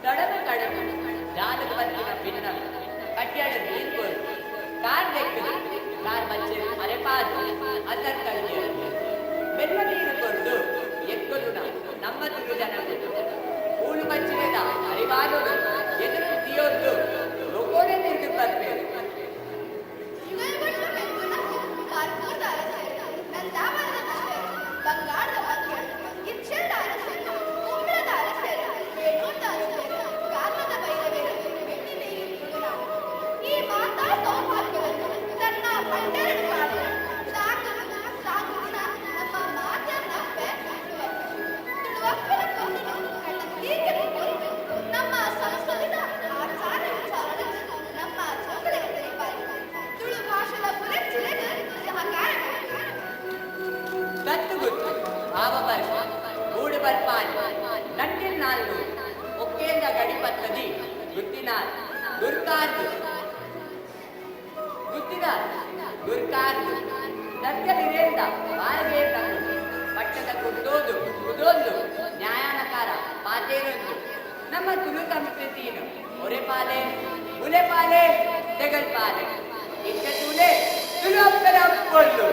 ತಡಮ ಕಡಮ ಜಾನದ ಬಂದಿನ ಭಿನ್ನ ಕಟ್ಯಾಡ ನೀರು ಕಾರ್ ಬೆಕ್ಕದು ಕಾರ್ ಮಚ್ಚೆ ಮರೆಪಾದು ಅದರ ಕಲ್ಯ ಬೆಲ್ಲ ನೀರು ಕೊಟ್ಟು ಎಕ್ಕಲು ನಮ್ಮ ತುಳು ಜನಗಳು ಊಳು ಮಚ್ಚಿದ ಅರಿವಾದೋದು ಎದುರು ತಿಯೋದು ಲೋಕೋನೆ ತಿರುಗಿ ಬರಬೇಕು ಯುಗಯುಗಗಳ ಬೆಂಗುಣ ಕಾರ್ಕಳದ ಅರಸೆ ನಂದಾವರದ ಅರಸೆ ಬಂಗಾಳದ ಬಗ್ಗೆ ಇಚ್ಚೆಲ್ದ ಅರಸೆ ಕುಂಬಳದ ಅರಸೆ ಬೇಣೂರದ ಅರಸೆ ಕಾರಣದ ಬೈರವೇರು ಬೆಣ್ಣಿನೇರಿ ತುಳುನಾಡು ಈ ಮಾತಾ ಸೌಭಾಗ್ಯವನ್ನು ತನ್ನ ಪಂಡೆರಡು ಕಾಲ ಸಾಗುಣ ನಮ್ಮ ಮಾತನ್ನ ತುಳುವಪ್ಪನ ಕೊಂದು ಕಣ್ಣ ಹೀಗೆ ಕೊಂದು ನಮ್ಮ ಸಂಸ್ಕೃತದ ಆಚಾರ ವಿಚಾರಗಳು ನಮ್ಮ ಜೋಗಳೆ ಬಾಯಿ ತುಳು ಭಾಷೆದ ಪುರಚ್ಚಿಲೆಗೆ ಸಹಕಾರ ಕತ್ತು ಗುತ್ತು ಭಾವ ಬರ್ಪ ಗೂಡು ಬರ್ಪಾನಿ ನಟ್ಟಿನ ನಾಲ್ಕು ಒಕ್ಕೇಂದ ಗಡಿ ಪತ್ತದಿ ಗುತ್ತಿನ ಗುರ್ಕಾರ್ದು ಗುತ್ತಿದ ಗುರ್ಕಾರ್ದು ಸತ್ಯವಿರೇಂದ ಬಾರವೇ ತಕ್ಕು ಪಟ್ಟದ ಕುದೋಂದು ನ್ಯಾಯಾನಕಾರ ಪಾತೇರೊಂದು ನಮ್ಮ ತುಳು ಸಂಸ್ಕೃತಿಯನ್ನು ಒರೆಪಾಲೆ ಉಲೆಪಾಲೆ ತೆಗಲ್ಪಾಲೆ ಇಷ್ಟ ತುಳೆ ತುಳು ಅಪ್ಪರ ಅಪ್ಪೊಳ್ಳು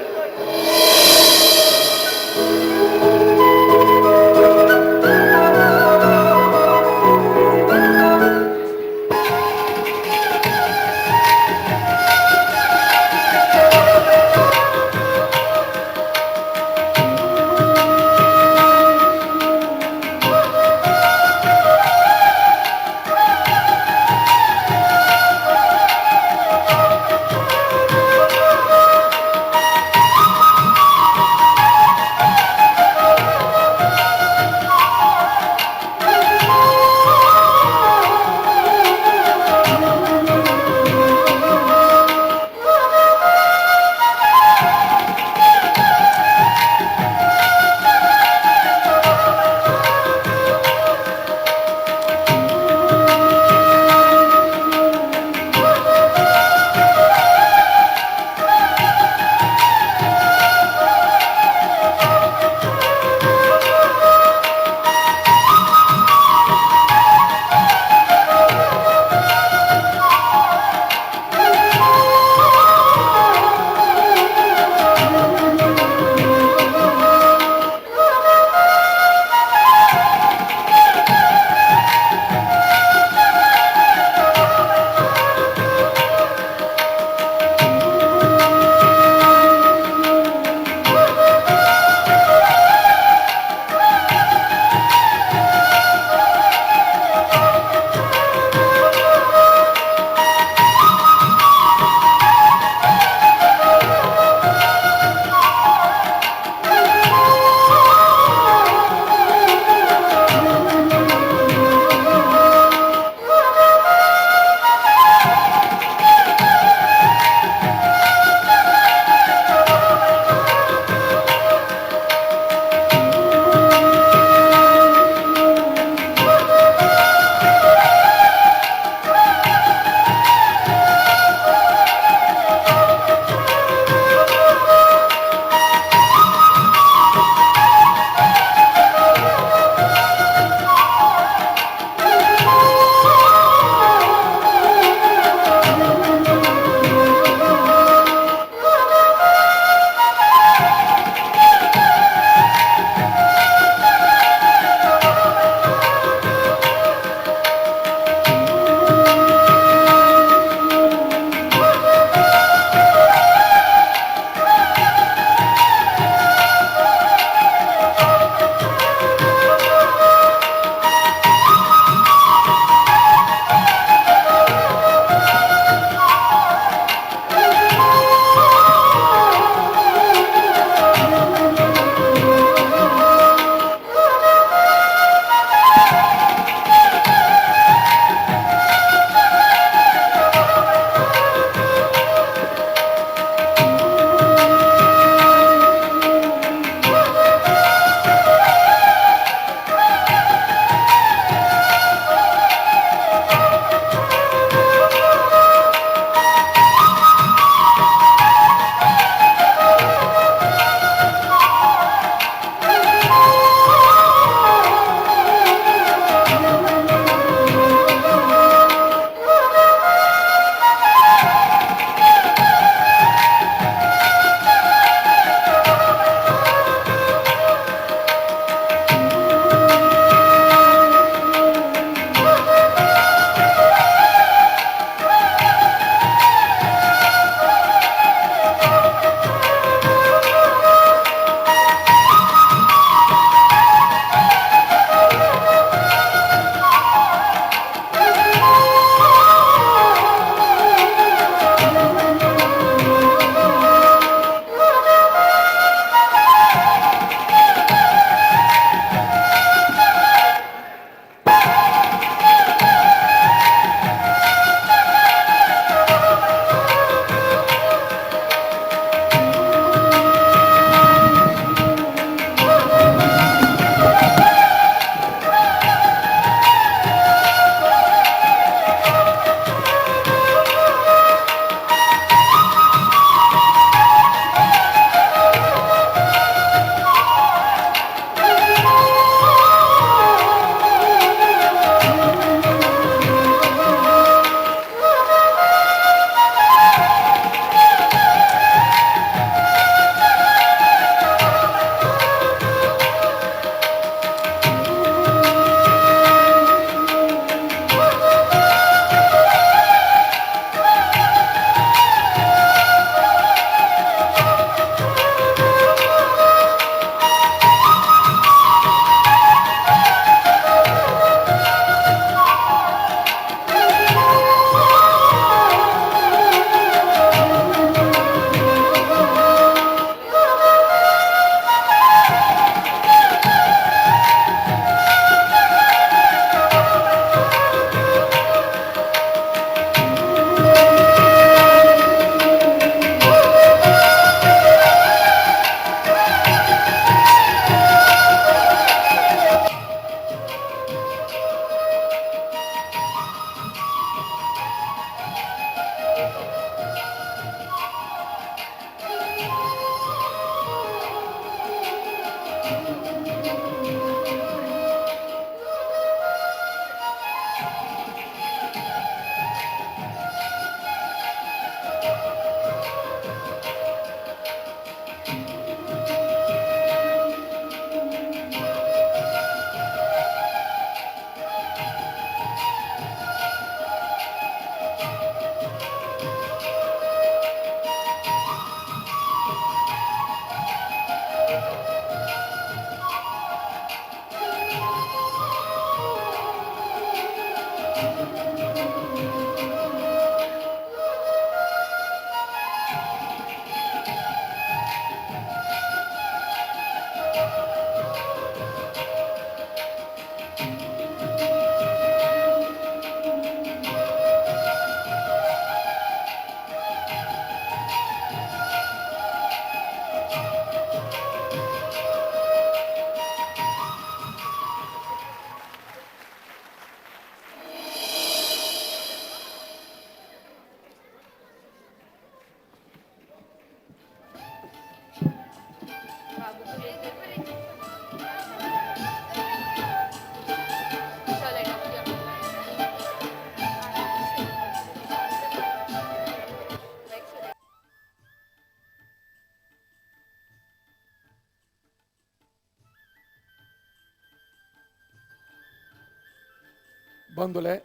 ಬಂದುಲೆ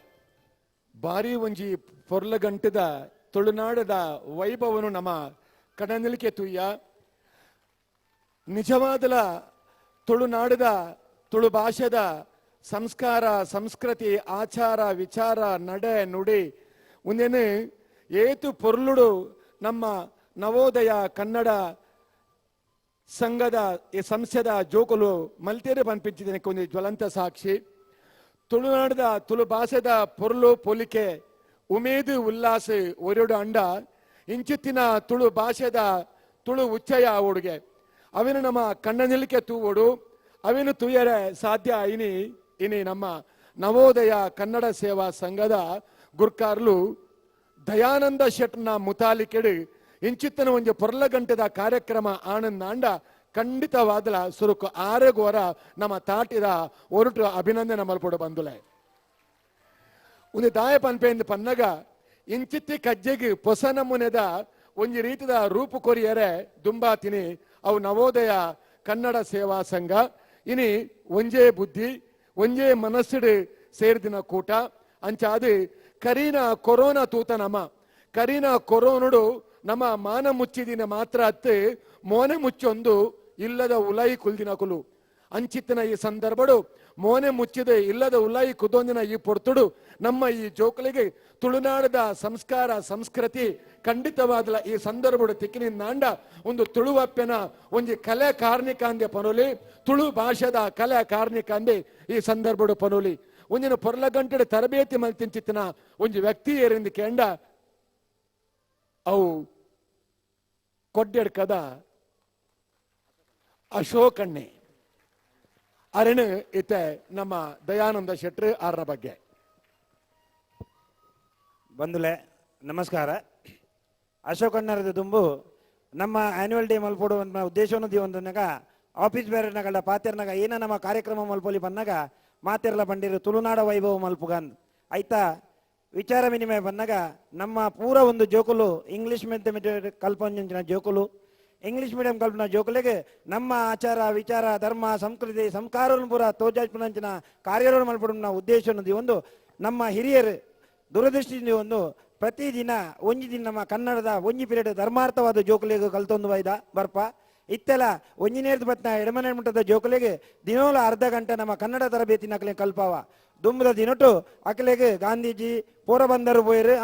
ಬಾರಿ ಒಂಜಿ ಪೊರ್ಲಗಂಟದ ತುಳುನಾಡದ ವೈಭವನು ನಮ್ಮ ಕಣನಿಲಿಕೆ ತುಯ್ಯ ನಿಜವಾದಲ ತುಳುನಾಡದ ತುಳು ಭಾಷೆದ ಸಂಸ್ಕಾರ ಸಂಸ್ಕೃತಿ ಆಚಾರ ವಿಚಾರ ನಡೆ ನುಡಿ ಒಂದೇನು ಏತು ಪೊರ್ಲುಡು ನಮ್ಮ ನವೋದಯ ಕನ್ನಡ ಸಂಘದ ಈ ಸಂಸ್ಥೆದ ಜೋಕುಲು ಮಲ್ತೇರೆ ಪನ್ಪಿಂಚಿದ್ದೇನೆ ಒಂದು ಜ್ವಲಂತ ಸಾಕ್ಷಿ ತುಳುನಾಡದ ತುಳು ಭಾಷೆದ ಪೊರ್ಲು ಪೊಲಿಕೆ ಉಮೇದು ಉಲ್ಲಾಸ ಒರಡು ಅಂಡ ಇಂಚಿತ್ತಿನ ತುಳು ಭಾಷೆದ ತುಳು ಉಚ್ಚಯ ಓಡುಗೆ ಅವೇನು ನಮ್ಮ ಕಣ್ಣನಿಲಿಕೆ ತೂವೋಡು ಅವೇನು ತೂಯರೆ ಸಾಧ್ಯ ಇನಿ ನಮ್ಮ ನವೋದಯ ಕನ್ನಡ ಸೇವಾ ಸಂಘದ ಗುರ್ಕಾರ್ಲು ದಯಾನಂದ ಶೆಟ್ನ ಮುತಾಲಿಕೆಡು ಇಂಚಿತ್ತನ ಒಂದು ಪೊರ್ಲಗಂಟದ ಕಾರ್ಯಕ್ರಮ ಆನಂದ ಅಂಡ ಖಂಡಿತವಾದಲ ಸುರುಕು ಆರೆಗೋರ ನಮ್ಮ ತಾಟಿದ ಹೊರಟು ಅಭಿನಂದನೆ ಮಲ್ಪಡು ಬಂದುಲೆ ಒಂದು ದಾಯ ಪನ್ಪೆಂದು ಪನ್ನಗ ಇಂಚಿತ್ತಿ ಕಜ್ಜೆಗೆ ಹೊಸ ನಮೂನೆದ ಒಂಜಿ ರೀತಿದ ರೂಪು ಕೊರಿಯರೆ ದುಂಬಾತಿನಿ ಅವು ನವೋದಯ ಕನ್ನಡ ಸೇವಾ ಸಂಘ ಇನಿ ಒಂಜೇ ಬುದ್ಧಿ ಒಂಜೇ ಮನಸ್ಸುಡು ಸೇರಿದಿನ ಕೂಟ ಅಂಚಾದು ಕರೀನ ಕೊರೋನಾ ತೂತ ನಮ ಕರೀನ ಕೊರೋನುಡು ನಮ್ಮ ಮಾನ ಮುಚ್ಚಿದಿನ ಮಾತ್ರ ಅತ್ತು ಮೋನೆ ಮುಚ್ಚೊಂದು ಇಲ್ಲದ ಉಲಾಯಿ ಕುಲ್ದಿನ ಕುಲು ಅಂಚಿತ್ತಿನ ಈ ಸಂದರ್ಭಡು ಮೋನೆ ಮುಚ್ಚಿದೆ ಇಲ್ಲದ ಉಲಾಯಿ ಕುದೊಂದಿನ ಈ ಪೊರ್ತುಡು ನಮ್ಮ ಈ ಜೋಕಲಿಗೆ ತುಳುನಾಡದ ಸಂಸ್ಕಾರ ಸಂಸ್ಕೃತಿ ಖಂಡಿತವಾದಲ ಈ ಸಂದರ್ಭಡು ತಿಕ್ಕಿನಿಂದಾಂಡ ಒಂದು ತುಳುವಪ್ಪೆನ ಒಂಜಿ ಕಲೆ ಕಾರ್ಣಿಕ ಅಂದೆ ಪನೋಲಿ ತುಳು ಭಾಷೆದ ಕಲೆ ಕಾರ್ಣಿಕ ಅಂದೆ ಈ ಸಂದರ್ಭಡು ಪನೋಲಿ ಒಂದಿನ ಪೊರ್ಲಗಂಟೆ ತರಬೇತಿ ಮಲ್ತಿಂಚಿತ್ತಿನ ಒಂಜಿ ವ್ಯಕ್ತಿ ಏರಿಂದು ಕೇಂಡ ಅವು ಕೊಡ್ಡೆಡ್ಕದ ಅಶೋಕಣ್ಣೆ ಅರಣು ಇತ್ತೆ ನಮ್ಮ ದಯಾನಂದ ಶೆಟ್ರು ಆರ್ನ ಬಗ್ಗೆ ಬಂಧುಲೆ ನಮಸ್ಕಾರ. ಅಶೋಕಣ್ಣರದ ದುಂಬು ನಮ್ಮ ಆನ್ಯುವಲ್ ಡೇ ಮಲ್ಪಡುವಂಥ ಉದ್ದೇಶವನ್ನು ದಿವಂದನಾಗ ಆಫೀಸ್ ಬೇರೆನಾಗಲ್ಲ ಪಾತೆರ್ನಾಗ ಏನ ನಮ್ಮ ಕಾರ್ಯಕ್ರಮ ಮಲ್ಪೊಲಿ ಬಂದಾಗ ಮಾತೆರ್ಲ ಬಂದಿರು ತುಳುನಾಡ ವೈಭವ ಮಲ್ಪುಗಂದ್ ಆಯ್ತಾ ವಿಚಾರ ವಿನಿಮಯ ಬಂದಾಗ ನಮ್ಮ ಪೂರ ಒಂದು ಜೋಕುಲು ಇಂಗ್ಲಿಷ್ ಮೀಡಿಯಂ ಕಲ್ಪಂಚಿನ ಜೋಕುಲು ಇಂಗ್ಲಿಷ್ ಮೀಡಿಯಂ ಕಲ್ಪನಾ ಜೋಕುಲಿಗೆ ನಮ್ಮ ಆಚಾರ ವಿಚಾರ ಧರ್ಮ ಸಂಸ್ಕೃತಿ ಸಂಸ್ಕಾರವನ್ನು ಪೂರ ತೋಜಾಜ್ಪುನಂಚಿನ ಕಾರ್ಯಗಳನ್ನು ಮಲ್ಪಡುವ ಉದ್ದೇಶವನ್ನು ಒಂದು ನಮ್ಮ ಹಿರಿಯರು ದುರದೃಷ್ಟಿಯಿಂದ ಒಂದು ಪ್ರತಿದಿನ ಒಂಜಿ ದಿನ ನಮ್ಮ ಕನ್ನಡದ ಒಂಜಿ ಪೀರಿಯಡ್ ಧರ್ಮಾರ್ಥವಾದ ಜೋಕುಲಿಗೆ ಕಲ್ತೊಂದು ವೈದ ಬರ್ಪ ಇತ್ತೆಲ್ಲ ಒಂಜಿ ನೇರದ ಬತ್ನ ಎಡಮನೆ ಮುಟ್ಟದ ಜೋಕುಲಿಗೆ ದಿನೋಲ ಅರ್ಧ ಗಂಟೆ ನಮ್ಮ ಕನ್ನಡ ತರಬೇತಿ ನಕಲೆ ಕಲ್ಪವ ದುಂಬದ ದಿನಟು ಅಕಲೆಗೆ ಗಾಂಧೀಜಿ ಪೋರಬಂದರು ಪೋಯರು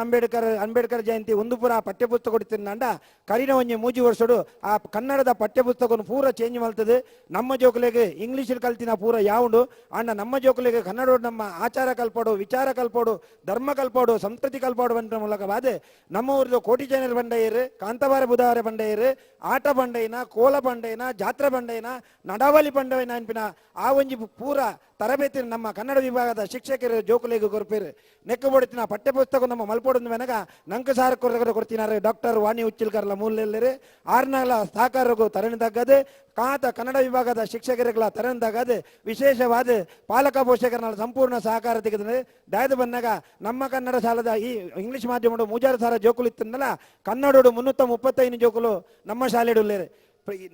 ಅಂಬೇಡ್ಕರ್ ಜಯಂತಿ ಒಂದು ಪೂರ ಪಠ್ಯಪುಸ್ತಕ ಕೊಡ್ತಿರಂಡ ಕರಿನ ಒಂಜಿ ಮೂಜಿ ವರ್ಷಡು ಆ ಕನ್ನಡದ ಪಠ್ಯಪುಸ್ತಕವನ್ನು ಪೂರ ಚೇಂಜ್ ಮಾಡ್ತದೆ ನಮ್ಮ ಜೋಕುಲೆಗೆ ಇಂಗ್ಲೀಷಲ್ಲಿ ಕಲ್ತಿನ ಪೂರ ಯಾವುದು ಅಂಡ ನಮ್ಮ ಜೋಕುಲೆಗೆ ಕನ್ನಡ ನಮ್ಮ ಆಚಾರ ಕಲ್ಪೋಡು ವಿಚಾರ ಕಲ್ಪೋಡು ಧರ್ಮ ಕಲ್ಪೋಡು ಸಂಸ್ಕೃತಿ ಕಲ್ಪೋಡು ಬಂದ ಮೂಲಕವಾದ ನಮ್ಮ ಊರಿನ ಕೋಟಿ ಜನರ ಬಂಡೆಯರು ಕಾಂತವಾರ ಬುಧವಾರ ಬಂಡೆಯರು ಆಟ ಬಂಡೆಯಿನ ಕೋಲ ಬಂಡೆಯಿನ ಜಾತ್ರೆ ಬಂಡೆಯಿನ ನಡಾವಳಿ ಬಂಡೆಯಿನ ಅನ್ಪಿನ ಆ ಒಂಜಿ ಪೂರ ತರಬೇತಿ ನಮ್ಮ ಕನ್ನಡ ವಿಭಾಗದ ಶಿಕ್ಷಕರು ಜೋಕುಲೆಗೆ ಕೊರ್ಪೇರು ನೆಕ್ಕು ಬಡುತ್ತಿನ ಪಠ್ಯಪುಸ್ತಕ ನಮ್ಮ ಮಲ್ಪೋಡು ವೆನಗ ನಂಕ ಸಾರ ಕೊಡ್ತಿನಾರೆ ಡಾಕ್ಟರ್ ವಾಣಿ ಉಚ್ಚಿಲ್ಕರ್ಲ ಮೂಲೆಲ್ಲರು ಆರ್ನಾಲ ಸಹಕಾರಗೂ ತರಣಿ ತಗ್ಗದೆ ಕಾತ ಕನ್ನಡ ವಿಭಾಗದ ಶಿಕ್ಷಕರುಗಳ ತರಣಿ ತಗದೆ ವಿಶೇಷವಾದ ಪಾಲಕ ಪೋಷಕರ ಸಂಪೂರ್ಣ ಸಹಕಾರ ತೆಗೆದ್ರೆ ದಾಯದ ಬಂದಾಗ ನಮ್ಮ ಕನ್ನಡ ಶಾಲದ ಈ ಇಂಗ್ಲಿಷ್ ಮಾಧ್ಯಮದ ಮೂಜಾರ ಸಾರ ಜೋಕುಲು ಇತ್ತಂದಲ್ಲ ಕನ್ನಡೋಡು 335 ಜೋಕುಲು ನಮ್ಮ ಶಾಲೆಡುಲ್ಲೇರು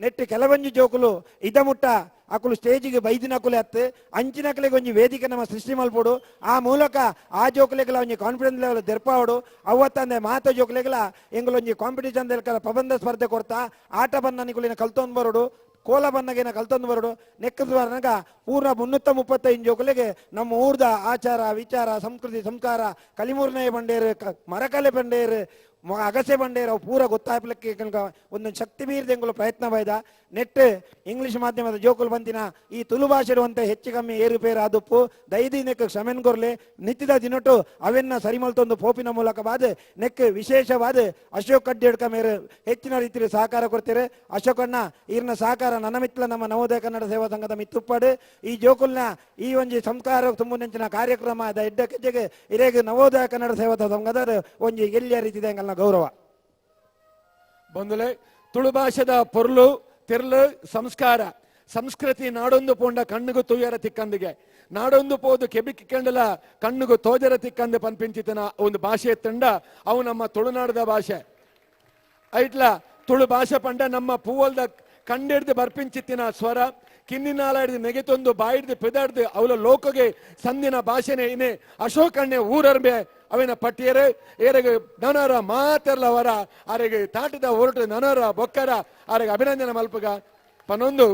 ನೆಟ್ಟು ಕೆಲವೊಂಜಿ ಜೋಕುಲು ಇದ ಮುಟ್ಟ ಅಕುಲು ಸ್ಟೇಜಿಗೆ ಬೈದಿನಕುಲೆ ಹತ್ತು ಅಂಚಿನಕಲೆಗೆ ಒಂಜಿ ವೇದಿಕೆ ನಮ್ಮ ಸೃಷ್ಟಿ ಮಲ್ಪೋಡು ಆ ಮೂಲಕ ಆ ಜೋಕುಲೆಗಳ ಒಂಜಿ ಕಾನ್ಫಿಡೆನ್ಸ್ ಲೆವೆಲ್ ತೆರ್ಪಾವಡು ಅವತ್ತಂದೆ ಮಾತ ಜೋಕುಲೆಗಳ ಎಂಗಳೊಂಜಿ ಕಾಂಪಿಟೇಷನ್ ಪ್ರಬಂಧ ಸ್ಪರ್ಧೆ ಕೊಡ್ತಾ ಆಟ ಬನ್ನನಿಕುಲಿನ ಕಲ್ತೊಂದು ಬರೋಡು ಕೋಲ ಬನ್ನಗೇನ ಕಲ್ತೊಂದು ಬರೋಡು ನೆಕ್ಕದ್ವರ್ನಾಗ ಪೂರ್ಣ 335 ಜೋಕುಲೆಗೆ ನಮ್ಮ ಊರ್ದ ಆಚಾರ ವಿಚಾರ ಸಂಸ್ಕೃತಿ ಸಂಸ್ಕಾರ ಕಲಿಮೂರ್ನೇ ಬಂಡೇರು ಮರಕಲೆ ಬಂಡೇರು ಅಗಸೆ ಬಂಡೇರು ಅವು ಪೂರ ಗೊತ್ತಾಗ್ಲಿಕ್ಕೆ ಒಂದು ಶಕ್ತಿ ಮೀರಿದೆಂಗಳು ಪ್ರಯತ್ನ ಬೈದ ನೆಟ್ ಇಂಗ್ಲಿಷ್ ಮಾಧ್ಯಮದ ಜೋಕುಲು ಬಂತಿನ ಈ ತುಳು ಭಾಷೆ ಇರುವಂತೆ ಹೆಚ್ಚು ಕಮ್ಮಿ ಏರುಪೇರು ಆದುಪ್ಪು ದೈದಿನಕ್ಕೆ ಕ್ಷಮೆನ್ಗೊರ್ಲೆ ನಿತ್ಯದ ದಿನಟು ಅವೆನ್ನ ಸರಿಮಲ್ತೊಂದು ಪೋಪಿನ ಮೂಲಕವಾದ ನೆಕ್ ವಿಶೇಷವಾದ ಅಶೋಕ್ ಕಡ್ಡೇಡ್ಕ ಮೇರೆ ಹೆಚ್ಚಿನ ರೀತಿಯಲ್ಲಿ ಸಹಕಾರ ಕೊಡ್ತಾರೆ ಅಶೋಕಣ್ಣ ಈರ್ನ ಸಹಕಾರ ನನ್ನ ಮಿತ್ಲ ನಮ್ಮ ನವೋದಯ ಕನ್ನಡ ಸೇವಾ ಸಂಘದ ಮಿತ್ತುಪ್ಪಾಡು ಈ ಜೋಕುಲ್ನ ಈ ಒಂಜಿ ಸಂಸ್ಕಾರ ತುಂಬ ನೆಂಚಿನ ಕಾರ್ಯಕ್ರಮದ ಎಡ್ಡ ಕೆಜ್ಜೆಗೆ ಇರೇಗ ನವೋದಯ ಕನ್ನಡ ಸೇವಾ ಸಂಘದ ಒಂಜಿ ಎಲ್ಲಿಯ ರೀತಿದೆ ಎಂಗಲ್ನ ಗೌರವ ಬಂದುಲೆ ತುಳು ಭಾಷೆದ ಪೊರ್ಲು ತೆರ್ಲು ಸಂಸ್ಕಾರ ಸಂಸ್ಕೃತಿ ನಾಡೊಂದು ಪೋಂಡ ಕಣ್ಣುಗು ತುಯ್ಯರ ತಿಕ್ಕಂದಿಗೆ ನಾಡೊಂದು ಪೋದು ಕೆಬಿಕ್ಕಿಕೊಂಡಲ ಕಣ್ಣುಗು ತೋಜರ ತಿಕ್ಕಂದೆ ಪನ್ಪಿಂಚಿತನ ಒಂದು ಭಾಷೆ ತಂಡ ಅವು ನಮ್ಮ ತುಳುನಾಡದ ಭಾಷೆ ಐಟ್ಲ ತುಳು ಭಾಷೆ ಪಂಡ ನಮ್ಮ ಪೂವಲ್ದ ಕಂಡಿಡ್ದು ಬರ್ಪಿಂಚಿತ್ತಿನ ಸ್ವರ ಕಿನ್ನಿನಾಲ ಹಿಡಿದು ನೆಗೆತೊಂದು ಬಾಯಿಡ್ದು ಪೆದಾಡ್ದು ಅವಳ ಲೋಕಗೆ ಸಂದಿನ ಭಾಷೆನೆ ಇನ್ನೇ ಅಶೋಕಣ್ಣೆ ಊರರ್ಬೆ ಅವಿನ ಪಟ್ಟಿಯರೆ ಏರೆಗೆ ನನರ ಮಾತೆರ್ಲವರ ಅರೆಗೆ ತಾಟಿದ ಹೊರಟು ನನರ ಬೊಕ್ಕರ ಅರೆಗೆ ಅಭಿನಂದನೆ ಮಲ್ಪಗ ಪನ್ನೊಂದು